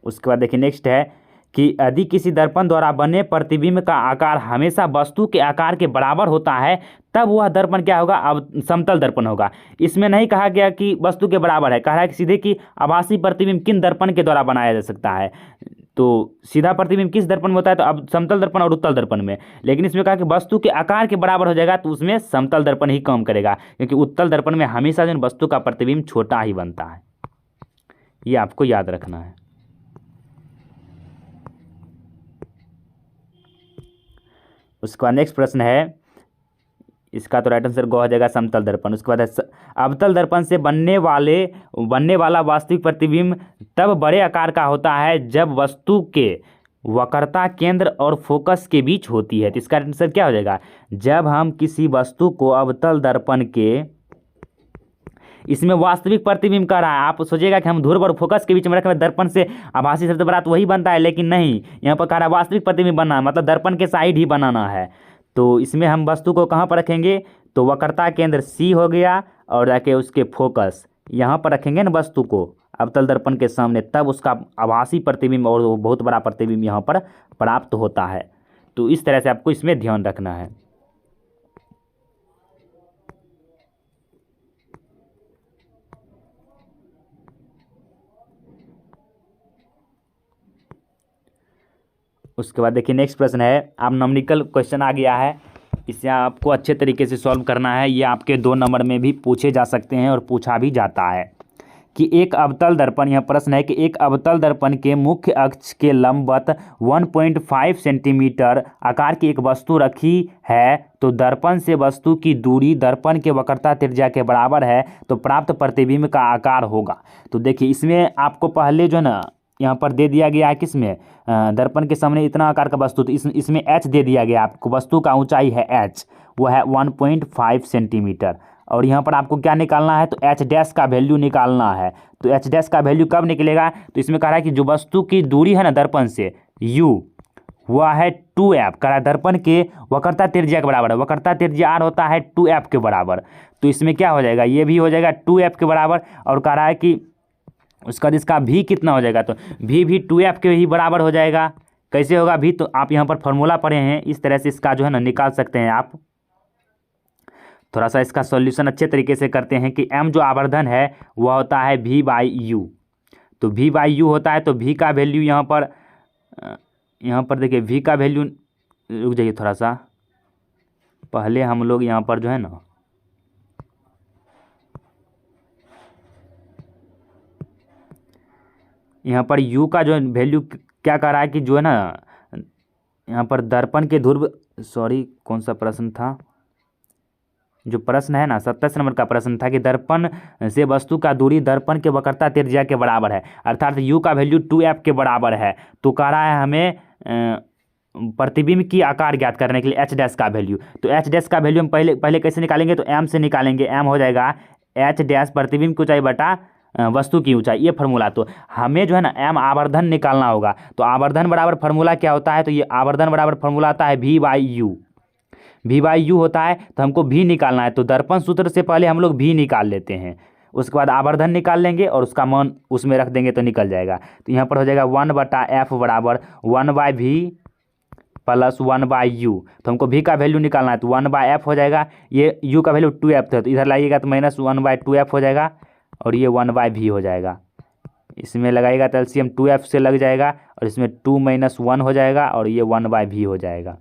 उसके बाद देखिए नेक्स्ट है कि यदि किसी दर्पण द्वारा बने प्रतिबिंब का आकार हमेशा वस्तु के आकार के बराबर होता है तब वह दर्पण क्या होगा, अब समतल दर्पण होगा। इसमें नहीं कहा गया कि वस्तु के बराबर है, कहा है कि सीधे कि आभासी प्रतिबिंब किन दर्पण के द्वारा बनाया जा सकता है। तो सीधा प्रतिबिंब किस दर्पण में होता है, तो अब समतल दर्पण और उत्तल दर्पण में। लेकिन इसमें कहा कि वस्तु के आकार के बराबर हो जाएगा तो उसमें समतल दर्पण ही काम करेगा, क्योंकि उत्तल दर्पण में हमेशा जो वस्तु का प्रतिबिंब छोटा ही बनता है। ये आपको याद रखना है। उसके बाद नेक्स्ट प्रश्न है, इसका तो राइट आंसर गो हो जाएगा समतल दर्पण। उसके बाद है अवतल दर्पण से बनने वाला वास्तविक प्रतिबिंब तब बड़े आकार का होता है जब वस्तु के वक्रता केंद्र और फोकस के बीच होती है। तो इसका आंसर क्या हो जाएगा, जब हम किसी वस्तु को अवतल दर्पण के, इसमें वास्तविक प्रतिबिंब कर रहा है, आप सोचिएगा कि हम ध्रुव और फोकस के बीच में रखें दर्पण से आभासी सबसे बड़ा तो वही बनता है, लेकिन नहीं, यहाँ पर कह रहा है वास्तविक प्रतिबिंब बनना है, मतलब दर्पण के साइड ही बनाना है। तो इसमें हम वस्तु को कहाँ पर रखेंगे, तो वक्रता केंद्र सी हो गया और जाके उसके फोकस यहाँ पर रखेंगे ना वस्तु को अवतल दर्पण के सामने, तब उसका आभासी प्रतिबिंब और वो बहुत बड़ा प्रतिबिंब यहाँ पर प्राप्त होता है। तो इस तरह से आपको इसमें ध्यान रखना है। उसके बाद देखिए नेक्स्ट प्रश्न है, आप नॉमिकल क्वेश्चन आ गया है, इसे आपको अच्छे तरीके से सॉल्व करना है। ये आपके 2 नंबर में भी पूछे जा सकते हैं और पूछा भी जाता है कि एक अवतल दर्पण, यह प्रश्न है कि एक अवतल दर्पण के मुख्य अक्ष के लंबवत 1.5 सेंटीमीटर आकार की एक वस्तु रखी है तो दर्पण से वस्तु की दूरी दर्पण के वक्रता त्रिज्या के बराबर है तो प्राप्त प्रतिबिंब का आकार होगा। तो देखिए इसमें आपको पहले जो है ना यहाँ पर दे दिया गया है किसमें, दर्पण के सामने इतना आकार का वस्तु, तो इसमें एच दे दिया गया आपको, वस्तु का ऊंचाई है एच, वो है 1.5 सेंटीमीटर। और यहाँ पर आपको क्या निकालना है, तो एच डैश का वैल्यू निकालना है। तो एच डैश का वैल्यू कब निकलेगा, तो इसमें कह रहा है कि जो वस्तु की दूरी है ना दर्पण से यू, वह है 2f, कह रहा है दर्पण के वक्रता त्रिज्या के बराबर है, वक्रता त्रिज्या आर होता है 2f के बराबर। तो इसमें क्या हो जाएगा, ये भी हो जाएगा 2f के बराबर, और कह रहा है कि उसका इसका भी कितना हो जाएगा, तो भी 2f के ही बराबर हो जाएगा। कैसे होगा भी, तो आप यहाँ पर फॉर्मूला पढ़े हैं, इस तरह से इसका जो है ना निकाल सकते हैं आप। थोड़ा सा इसका सॉल्यूशन अच्छे तरीके से करते हैं कि m जो आवर्धन है वह होता है v/u। तो v/u होता है, तो v का वैल्यू यहाँ पर देखिए v का वैल्यू, रुक जाइए थोड़ा सा, पहले हम लोग यहाँ पर जो है ना यहाँ पर u का जो वैल्यू क्या कर रहा है कि जो है ना यहाँ पर दर्पण के ध्रुव, सॉरी कौन सा प्रश्न था, जो प्रश्न है ना 27 नंबर का प्रश्न था कि दर्पण से वस्तु का दूरी दर्पण के वक्रता त्रिज्या के बराबर है, अर्थात u का वैल्यू 2f के बराबर है। तो कह रहा है हमें प्रतिबिंब की आकार ज्ञात करने के लिए एच डैश का वैल्यू। तो एच डैश का वैल्यू हम पहले कैसे निकालेंगे, तो m से निकालेंगे, m हो जाएगा एच डैश प्रतिबिंब की ऊंचाई बटा वस्तु की ऊंचाई, ये फार्मूला। तो हमें जो है ना m आवर्धन निकालना होगा, तो आवर्धन बराबर फार्मूला क्या होता है, तो ये आवर्धन बराबर फार्मूला आता है v/u, v/u होता है, तो हमको v निकालना है। तो दर्पण सूत्र से पहले हम लोग v निकाल लेते हैं, उसके बाद आवर्धन निकाल लेंगे और उसका मान उसमें रख देंगे तो निकल जाएगा। तो यहाँ पर हो जाएगा 1/f बराबर 1/v प्लस 1/u। तो हमको v का वैल्यू निकालना है, तो 1/f हो जाएगा, ये u का वैल्यू 2f था, तो इधर लाइएगा तो -1/2f हो जाएगा और ये 1/v हो जाएगा। इसमें लगाएगा तो एलसीएम 2f से लग जाएगा और इसमें 2 - 1 हो जाएगा और ये 1/v हो जाएगा।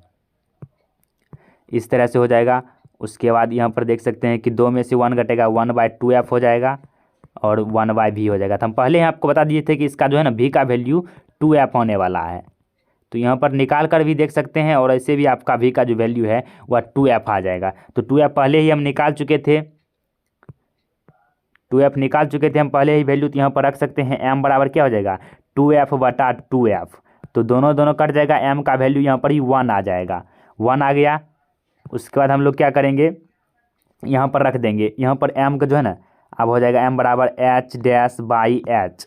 इस तरह से हो जाएगा। उसके बाद यहाँ पर देख सकते हैं कि 2 में से 1 घटेगा, 1/2f हो जाएगा और 1/v हो जाएगा। तो हम पहले ही आपको बता दिए थे कि इसका जो है ना v का वैल्यू 2f होने वाला है। तो यहाँ पर निकाल कर भी देख सकते हैं और ऐसे भी आपका v का जो वैल्यू है वह 2f आ जाएगा। तो 2f पहले ही हम निकाल चुके थे, 2f निकाल चुके थे हम पहले ही वैल्यू। तो यहाँ पर रख सकते हैं m बराबर क्या हो जाएगा 2f/2f। तो दोनों कट जाएगा, m का वैल्यू यहाँ पर ही 1 आ जाएगा, 1 आ गया। उसके बाद हम लोग क्या करेंगे, यहाँ पर रख देंगे, यहाँ पर m का जो है ना अब हो जाएगा m बराबर h-h।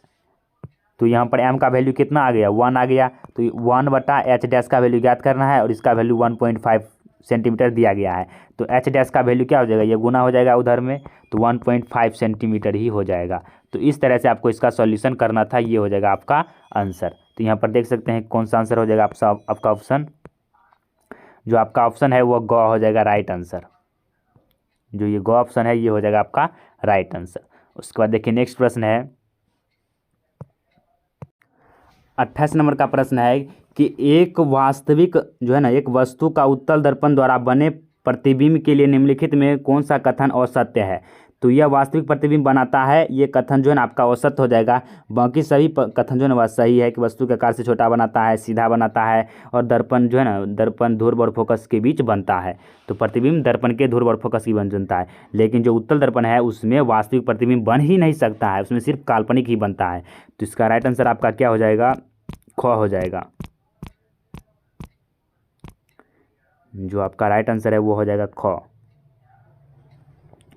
तो यहाँ पर m का वैल्यू कितना आ गया 1 आ गया। तो 1/h- का वैल्यू ज्ञात करना है और इसका वैल्यू 1.5 सेंटीमीटर दिया गया है। तो h- का वैल्यू क्या हो जाएगा, ये गुना हो जाएगा उधर में, तो 1.5 सेंटीमीटर ही हो जाएगा। तो इस तरह से आपको इसका सॉल्यूशन करना था, ये हो जाएगा आपका आंसर। तो यहाँ पर देख सकते हैं कौन सा आंसर हो जाएगा आपका ऑप्शन, जो आपका ऑप्शन है वो ग हो जाएगा राइट आंसर। जो ये ग ऑप्शन है ये हो जाएगा आपका राइट आंसर। उसके बाद देखिए नेक्स्ट प्रश्न है 28 नंबर का प्रश्न है कि एक वास्तविक जो है ना एक वस्तु का उत्तल दर्पण द्वारा बने प्रतिबिंब के लिए निम्नलिखित में कौन सा कथन असत्य है। तो यह वास्तविक प्रतिबिंब बनाता है, ये कथन जो है ना आपका औसत हो जाएगा। बाकी सभी कथन जो है ना वह सही है कि वस्तु के आकार से छोटा बनाता है, सीधा बनाता है और दर्पण जो है ना दर्पण ध्रुव और फोकस के बीच बनता है। तो प्रतिबिंब दर्पण के ध्रुव और फोकस की बनता है, लेकिन जो उत्तल दर्पण है उसमें वास्तविक प्रतिबिंब बन ही नहीं सकता है, उसमें सिर्फ काल्पनिक ही बनता है। तो इसका राइट आंसर आपका क्या हो जाएगा, ख हो जाएगा। जो आपका राइट आंसर है वो हो जाएगा ख।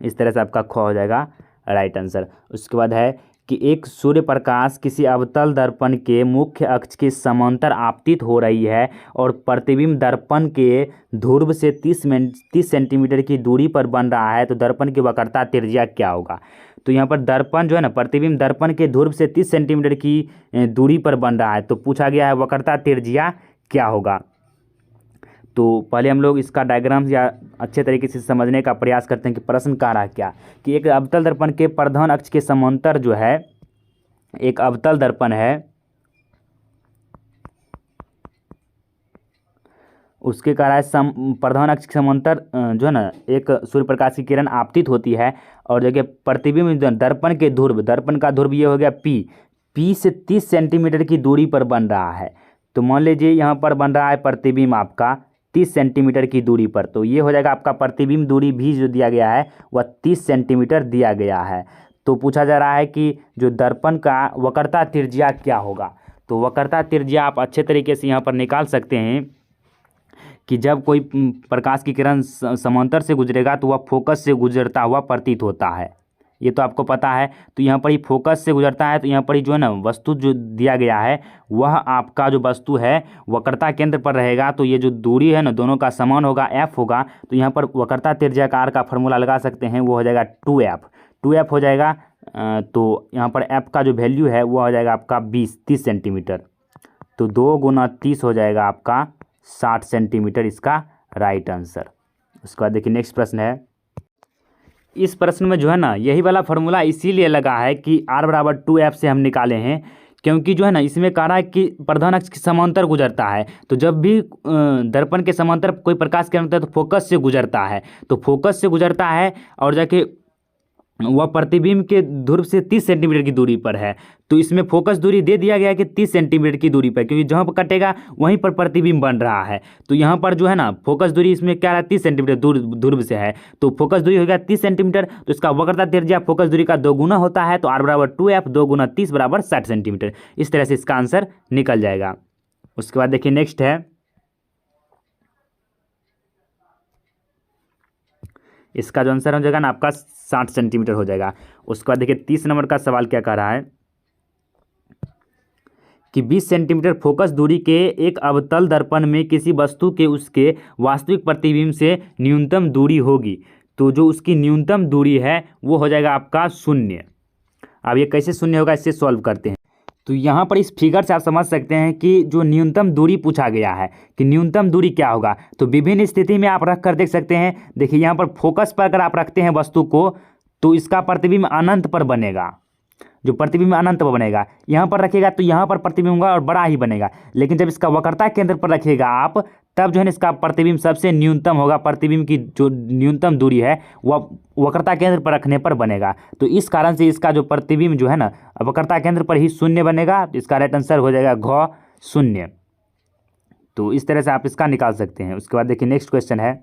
इस तरह से आपका ख हो जाएगा राइट आंसर। उसके बाद है कि एक सूर्य प्रकाश किसी अवतल दर्पण के मुख्य अक्ष के समांतर आपतित हो रही है और प्रतिबिंब दर्पण के ध्रुव से 30 सेंटीमीटर की दूरी पर बन रहा है, तो दर्पण की वक्रता त्रिज्या क्या होगा। तो यहाँ पर दर्पण जो है ना प्रतिबिंब दर्पण के ध्रुव से 30 सेंटीमीटर की दूरी पर बन रहा है, तो पूछा गया है वक्रता त्रिज्या क्या होगा। तो पहले हम लोग इसका डायग्राम या अच्छे तरीके से समझने का प्रयास करते हैं कि प्रश्न कह रहा है क्या, कि एक अवतल दर्पण के प्रधान अक्ष के समांतर जो है एक अवतल दर्पण है, उसके कह रहा है प्रधान अक्ष के समांतर जो है ना एक सूर्य प्रकाश की किरण आपतित होती है और जो कि प्रतिबिंब दर्पण के ध्रुव, दर्पण का ध्रुव ये हो गया P से 30 सेंटीमीटर की दूरी पर बन रहा है। तो मान लीजिए यहाँ पर बन रहा है प्रतिबिंब आपका 30 सेंटीमीटर की दूरी पर, तो ये हो जाएगा आपका प्रतिबिंब दूरी भी जो दिया गया है वह 30 सेंटीमीटर दिया गया है। तो पूछा जा रहा है कि जो दर्पण का वक्रता त्रिज्या क्या होगा। तो वक्रता त्रिज्या आप अच्छे तरीके से यहाँ पर निकाल सकते हैं कि जब कोई प्रकाश की किरण समांतर से गुजरेगा तो वह फोकस से गुजरता हुआ प्रतीत होता है, ये तो आपको पता है। तो यहाँ पर ही फोकस से गुजरता है, तो यहाँ पर ही जो है ना वस्तु जो दिया गया है वह आपका जो वस्तु है वक्रता केंद्र पर रहेगा। तो ये जो दूरी है ना दोनों का समान होगा, f होगा। तो यहाँ पर वक्रता त्रिज्याकार का फॉर्मूला लगा सकते हैं, वो हो जाएगा 2f हो जाएगा। तो यहाँ पर f का जो वैल्यू है वो हो जाएगा आपका 30 सेंटीमीटर। तो 2 × 30 हो जाएगा आपका 60 सेंटीमीटर, इसका राइट आंसर। उसके बाद देखिए नेक्स्ट प्रश्न है। इस प्रश्न में जो है ना यही वाला फार्मूला इसीलिए लगा है कि r बराबर 2f से हम निकाले हैं, क्योंकि जो है ना इसमें कह रहा है कि प्रधान अक्ष के समांतर गुजरता है। तो जब भी दर्पण के समांतर कोई प्रकाश किरण होता है तो फोकस से गुजरता है, तो फोकस से गुजरता है और जाके वह प्रतिबिंब के ध्रुव से 30 सेंटीमीटर की दूरी पर है। तो इसमें फोकस दूरी दे दिया गया है कि 30 सेंटीमीटर की दूरी पर, क्योंकि जहाँ पर कटेगा वहीं पर प्रतिबिंब बन रहा है। तो यहाँ पर जो है ना फोकस दूरी इसमें क्या है 30 सेंटीमीटर दूर ध्रुव से है, तो फोकस दूरी हो गया 30 सेंटीमीटर। तो इसका वक्रता त्रिज्या फोकस दूरी का 2 गुना होता है, तो r बराबर 2f 2 × 30 बराबर 60 सेंटीमीटर। इस तरह से इसका आंसर निकल जाएगा। उसके बाद देखिए नेक्स्ट है, इसका जो आंसर हो जाएगा ना आपका 60 सेंटीमीटर हो जाएगा। उसके बाद देखिए 30 नंबर का सवाल क्या कह रहा है कि 20 सेंटीमीटर फोकस दूरी के एक अवतल दर्पण में किसी वस्तु के उसके वास्तविक प्रतिबिंब से न्यूनतम दूरी होगी। तो जो उसकी न्यूनतम दूरी है वो हो जाएगा आपका 0। अब ये कैसे 0 होगा, इससे सॉल्व करते हैं। तो यहाँ पर इस फिगर से आप समझ सकते हैं कि जो न्यूनतम दूरी पूछा गया है कि न्यूनतम दूरी क्या होगा। तो विभिन्न स्थिति में आप रख कर देख सकते हैं। देखिए यहाँ पर फोकस पर अगर आप रखते हैं वस्तु को तो इसका प्रतिबिंब अनंत पर बनेगा, जो प्रतिबिंब अनंत पर बनेगा। यहाँ पर रखिएगा तो यहाँ पर प्रतिबिंब होगा और बड़ा ही बनेगा, लेकिन जब इसका वक्रता केंद्र पर रखिएगा आप, तब जो है ना इसका प्रतिबिंब सबसे न्यूनतम होगा। प्रतिबिंब की जो न्यूनतम दूरी है वह वक्रता केंद्र पर रखने पर बनेगा। तो इस कारण से इसका जो प्रतिबिंब जो है ना वक्रता केंद्र पर ही शून्य बनेगा। तो इसका राइट आंसर हो जाएगा घ शून्य। तो इस तरह से आप इसका निकाल सकते हैं। उसके बाद देखिए नेक्स्ट क्वेश्चन है,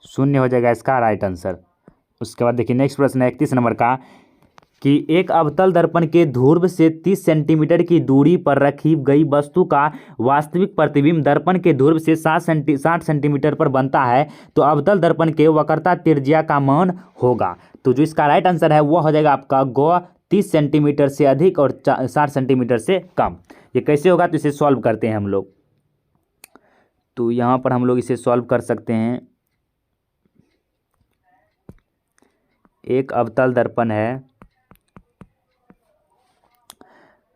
शून्य हो जाएगा इसका राइट आंसर। उसके बाद देखिए नेक्स्ट प्रश्न है 31 नंबर का, कि एक अवतल दर्पण के ध्रुव से 30 सेंटीमीटर की दूरी पर रखी गई वस्तु का वास्तविक प्रतिबिंब दर्पण के ध्रुव से 60 सेंटीमीटर पर बनता है, तो अवतल दर्पण के वक्रता त्रिज्या का मान होगा। तो जो इसका राइट आंसर है वो हो जाएगा आपका ग 30 सेंटीमीटर से अधिक और 60 सेंटीमीटर से कम। ये कैसे होगा, तो इसे सॉल्व करते हैं हम लोग। तो यहाँ पर हम लोग इसे सॉल्व कर सकते हैं। एक अवतल दर्पण है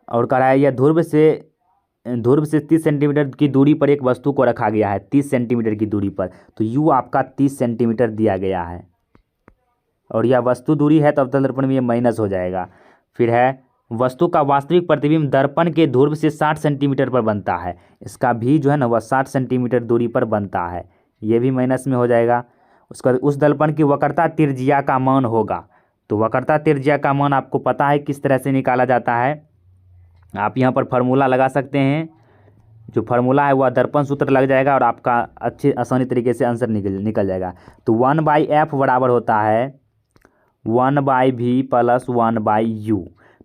और कह रहा है यह ध्रुव से 30 सेंटीमीटर की दूरी पर एक वस्तु को रखा गया है, 30 सेंटीमीटर की दूरी पर। तो यू आपका 30 सेंटीमीटर दिया गया है और यह वस्तु दूरी है, तो अवतल दर्पण में ये माइनस हो जाएगा। फिर है वस्तु का वास्तविक प्रतिबिंब दर्पण के ध्रुव से 60 सेंटीमीटर पर बनता है। इसका भी जो है ना वह 60 सेंटीमीटर दूरी पर बनता है, ये भी माइनस में हो जाएगा। उसका उस दर्पण की वक्रता त्रिज्या का मान होगा। तो वक्रता त्रिज्या का मान आपको पता है किस तरह से निकाला जाता है। आप यहाँ पर फार्मूला लगा सकते हैं। जो फार्मूला है वह दर्पण सूत्र लग जाएगा और आपका अच्छे आसानी तरीके से आंसर निकल जाएगा। तो 1/f बराबर होता है 1/v प्लस 1/u।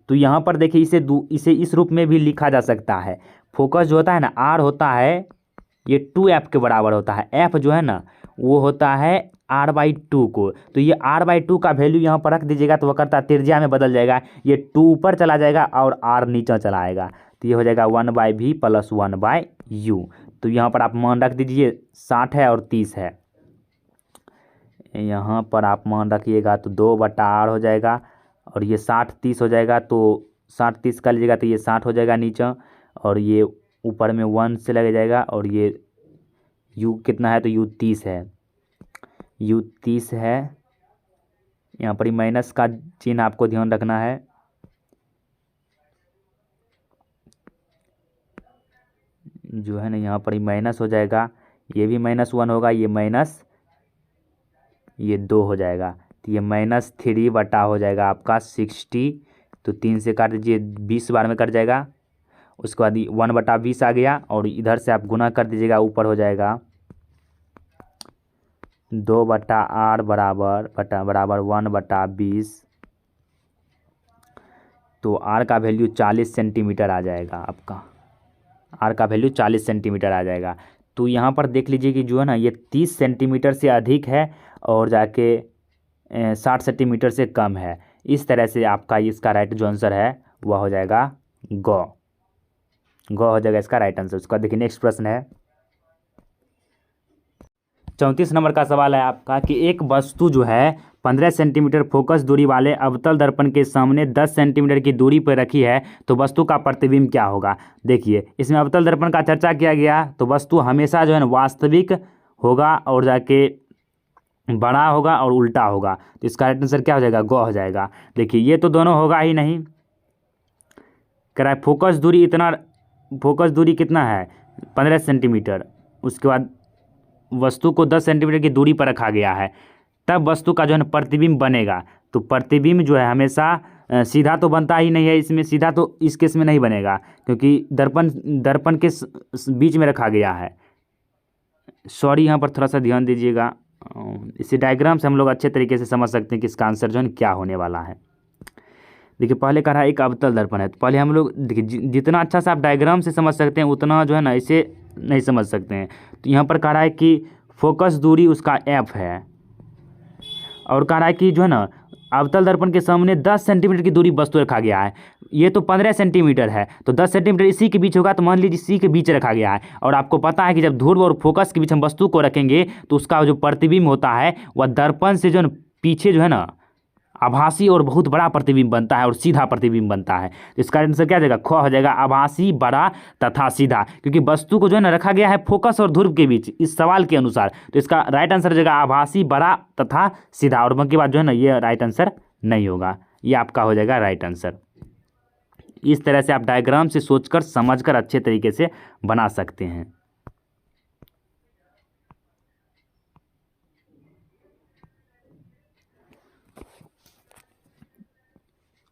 तो यहाँ पर देखिए इसे इस रूप में भी लिखा जा सकता है। फोकस जो होता है ना r होता है ये 2f के बराबर होता है। f जो है ना वो होता है r/2 को। तो ये r/2 का वैल्यू यहाँ पर रख दीजिएगा तो वक्रता त्रिज्या में बदल जाएगा। ये 2 ऊपर चला जाएगा और r नीचे चला आएगा। तो ये हो जाएगा 1/v प्लस 1/u। तो यहाँ पर आप मान रख दीजिए 60 है और 30 है। यहाँ पर आप मान रखिएगा तो 2/r हो जाएगा और ये 60-30 हो जाएगा। तो 60-30 कर लीजिएगा तो ये 60 हो जाएगा नीचे और ये ऊपर में 1 से लग जाएगा। और ये u कितना है, तो u 30 है, u 30 है। यहाँ पर माइनस का चिन्ह आपको ध्यान रखना है। जो है ना यहाँ पर माइनस हो जाएगा, ये भी -1 होगा, ये माइनस ये 2 हो जाएगा। तो ये -3 हो जाएगा आपका 60। तो 3 से काट दीजिए 20 बार में कट जाएगा। उसके बाद 1/20 आ गया और इधर से आप गुना कर दीजिएगा, ऊपर हो जाएगा 2/r बराबर 1/20। तो r का वैल्यू 40 सेंटीमीटर आ जाएगा आपका, r का वैल्यू 40 सेंटीमीटर आ जाएगा। तो यहाँ पर देख लीजिए कि जो है ना ये 30 सेंटीमीटर से अधिक है और जाके 60 सेंटीमीटर से कम है। इस तरह से आपका इसका राइट जो आंसर है वह हो जाएगा ग हो जाएगा इसका राइट आंसर। उसका देखिए नेक्स्ट प्रश्न है 34 नंबर का सवाल है आपका, कि एक वस्तु जो है 15 सेंटीमीटर फोकस दूरी वाले अवतल दर्पण के सामने 10 सेंटीमीटर की दूरी पर रखी है, तो वस्तु का प्रतिबिंब क्या होगा। देखिए इसमें अवतल दर्पण का चर्चा किया गया। तो वस्तु हमेशा जो है ना वास्तविक होगा और जाके बड़ा होगा और उल्टा होगा। तो इसका राइट आंसर क्या हो जाएगा, ग हो जाएगा। देखिए ये तो दोनों होगा ही नहीं। कह रहा है फोकस दूरी कितना है 15 सेंटीमीटर। उसके बाद वस्तु को 10 सेंटीमीटर की दूरी पर रखा गया है, तब वस्तु का जो है ना प्रतिबिंब बनेगा। तो प्रतिबिंब जो है हमेशा सीधा तो बनता ही नहीं है, इसमें सीधा तो इस केस में नहीं बनेगा क्योंकि दर्पण के बीच में रखा गया है। सॉरी, यहाँ पर थोड़ा सा ध्यान दीजिएगा। इसी डायग्राम से हम लोग अच्छे तरीके से समझ सकते हैं कि इसका आंसर जो है क्या होने वाला है। देखिए पहले कह रहा है एक अवतल दर्पण है, तो पहले हम लोग देखिए जितना अच्छा से आप डायग्राम से समझ सकते हैं उतना जो है ना इसे नहीं समझ सकते हैं। तो यहाँ पर कह रहा है कि फोकस दूरी उसका f है और कह रहा है कि जो है ना अवतल दर्पण के सामने 10 सेंटीमीटर की दूरी वस्तु रखा गया है। ये तो 15 सेंटीमीटर है, तो 10 सेंटीमीटर इसी के बीच होगा। तो मान लीजिए इसी के बीच रखा गया है और आपको पता है कि जब ध्रुव और फोकस के बीच हम वस्तु को रखेंगे तो उसका जो प्रतिबिंब होता है वह दर्पण से जो है पीछे जो है ना आभासी और बहुत बड़ा प्रतिबिंब बनता है और सीधा प्रतिबिंब बनता है। तो इसका आंसर क्या हो जाएगा, ख हो जाएगा, आभासी, बड़ा तथा सीधा, क्योंकि वस्तु को जो है ना रखा गया है फोकस और ध्रुव के बीच इस सवाल के अनुसार। तो इसका राइट आंसर हो जाएगा आभासी, बड़ा तथा सीधा, और बाकी बात जो है ना ये राइट आंसर नहीं होगा, ये आपका हो जाएगा राइट आंसर। इस तरह से आप डायग्राम से सोचकर समझकर अच्छे तरीके से बना सकते हैं।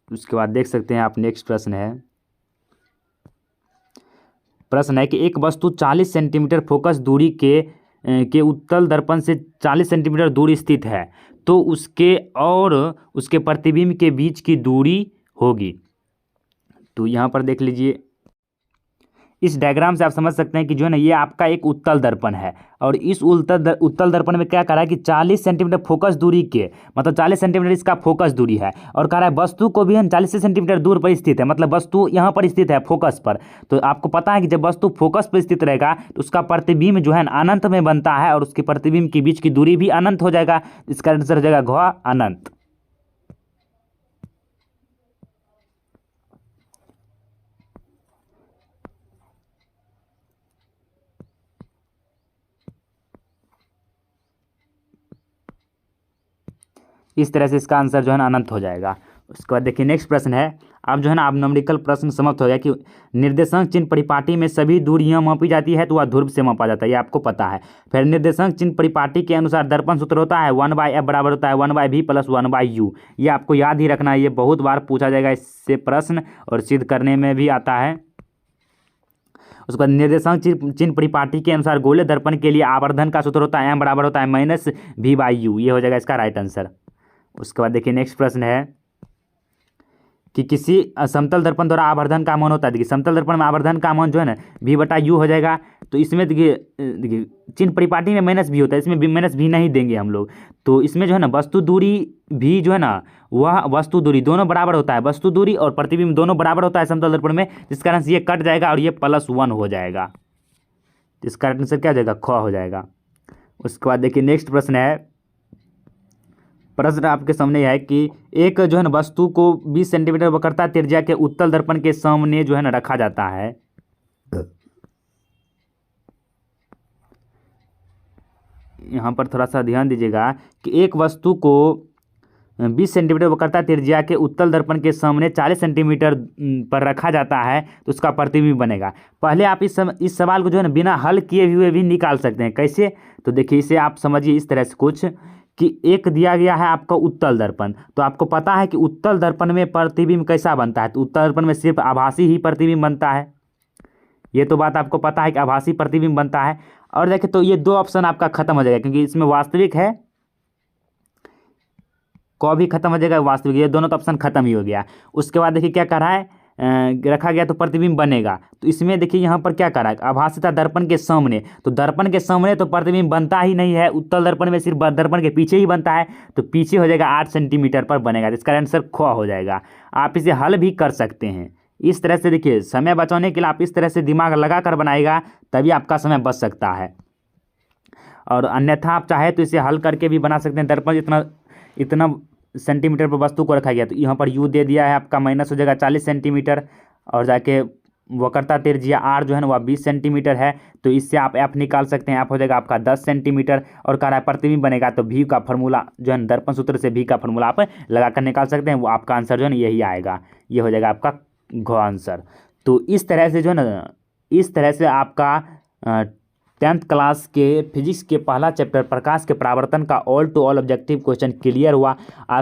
उसके बाद देख सकते हैं आप, नेक्स्ट प्रश्न है कि एक वस्तु 40 सेंटीमीटर फोकस दूरी के उत्तल दर्पण से 40 सेंटीमीटर दूर स्थित है, तो उसके और उसके प्रतिबिंब के बीच की दूरी होगी। तो यहाँ पर देख लीजिए, इस डायग्राम से आप समझ सकते हैं कि जो है ना ये आपका एक उत्तल दर्पण है, और इस उत्तल दर्पण में क्या कह रहा है कि 40 सेंटीमीटर फोकस दूरी के, मतलब 40 सेंटीमीटर इसका फोकस दूरी है, और कह रहा है वस्तु को भी 40 सेंटीमीटर दूर पर स्थित है, मतलब वस्तु यहाँ पर स्थित है फोकस पर। तो आपको पता है कि जब वस्तु फोकस पर स्थित रहेगा तो उसका प्रतिबिंब जो है अनंत में बनता है, और उसके प्रतिबिंब के बीच की दूरी भी अनंत हो जाएगा। इसका आंसर हो जाएगा घ, अनंत। इस तरह से इसका आंसर जो है ना अनंत हो जाएगा। उसके बाद देखिए नेक्स्ट प्रश्न है, अब जो है ना आप न्यूमेरिकल प्रश्न समाप्त हो गया कि निर्देशांक चिन्ह परिपाटी में सभी दूरियां मापी जाती है तो वह ध्रुव से मापा जाता है, ये आपको पता है। फिर निर्देशांक चिन्ह परिपाटी के अनुसार दर्पण सूत्र होता है 1/f बराबर होता है 1/v प्लस 1/u। ये आपको याद ही रखना है, ये बहुत बार पूछा जाएगा इससे प्रश्न, और सिद्ध करने में भी आता है। उसके बाद निर्देशांक चिन्ह परिपाटी के अनुसार गोले दर्पण के लिए आवर्धन का सूत्र होता है m बराबर होता है -v/u, ये हो जाएगा इसका राइट आंसर। उसके बाद देखिए नेक्स्ट प्रश्न है कि किसी समतल दर्पण द्वारा आवर्धन का मान होता है। देखिए समतल दर्पण में आवर्धन का मान जो है ना v/u हो जाएगा। तो इसमें देखिए चिन्ह परिपाटी में -v होता है, इसमें -v नहीं देंगे हम लोग। तो इसमें जो है ना वस्तु दूरी भी जो है ना वह वस्तु दूरी दोनों बराबर होता है, वस्तु दूरी और प्रतिबिंब दोनों बराबर होता है समतल दर्पण में, जिस कारण से ये कट जाएगा और ये +1 हो जाएगा। इसका आंसर क्या हो जाएगा, ख हो जाएगा। उसके बाद देखिए नेक्स्ट प्रश्न है, प्रश्न आपके सामने है कि एक जो है ना वस्तु को 20 सेंटीमीटर वक्रता त्रिज्या के उत्तल दर्पण के सामने जो है ना रखा जाता है। यहाँ पर थोड़ा सा ध्यान दीजिएगा कि एक वस्तु को 20 सेंटीमीटर वक्रता त्रिज्या के उत्तल दर्पण के सामने 40 सेंटीमीटर पर रखा जाता है तो उसका प्रतिबिंब बनेगा। पहले आप इस सवाल को जो है ना बिना हल किए हुए भी निकाल सकते हैं। कैसे, तो देखिए इसे आप समझिए इस तरह से कुछ कि एक दिया गया है आपका उत्तल दर्पण, तो आपको पता है कि उत्तल दर्पण में प्रतिबिंब कैसा बनता है, तो उत्तल दर्पण में सिर्फ आभासी ही प्रतिबिंब बनता है। ये तो बात आपको पता है कि आभासी प्रतिबिंब बनता है। और देखिए तो ये दो ऑप्शन आपका खत्म हो जाएगा, क्योंकि इसमें वास्तविक है, क भी खत्म हो जाएगा, वास्तविक, ये दोनों तो ऑप्शन खत्म ही हो गया। उसके बाद देखिए क्या कर रहा है, रखा गया तो प्रतिबिंब बनेगा। तो इसमें देखिए यहाँ पर क्या कर रहा है, आभासी दर्पण के सामने, तो दर्पण के सामने तो प्रतिबिंब बनता ही नहीं है, उत्तल दर्पण में सिर्फ दर्पण के पीछे ही बनता है, तो पीछे हो जाएगा 8 सेंटीमीटर पर बनेगा। तो इसका आंसर ख हो जाएगा। आप इसे हल भी कर सकते हैं इस तरह से। देखिए समय बचाने के लिए आप इस तरह से दिमाग लगा कर बनाएगा, तभी आपका समय बच सकता है, और अन्यथा आप चाहे तो इसे हल करके भी बना सकते हैं। दर्पण इतना सेंटीमीटर पर वस्तु को रखा गया, तो यहाँ पर u दे दिया है आपका, माइनस हो जाएगा 40 सेंटीमीटर, और जाके वक्रता त्रिज्या r जो है ना वह 20 सेंटीमीटर है, तो इससे आप f निकाल सकते हैं। f हो जाएगा आपका 10 सेंटीमीटर, और कह रहा है प्रतिबिंब बनेगा, तो v का फॉर्मूला जो है दर्पण सूत्र से v का फॉर्मूला आप लगा कर निकाल सकते हैं। वो आपका आंसर जो है ना यही आएगा, ये हो जाएगा आपका घ आंसर। तो इस तरह से जो है ना, इस तरह से आपका 10th क्लास के फिजिक्स के पहला चैप्टर प्रकाश के परावर्तन का all to all objective question clear हुआ। आज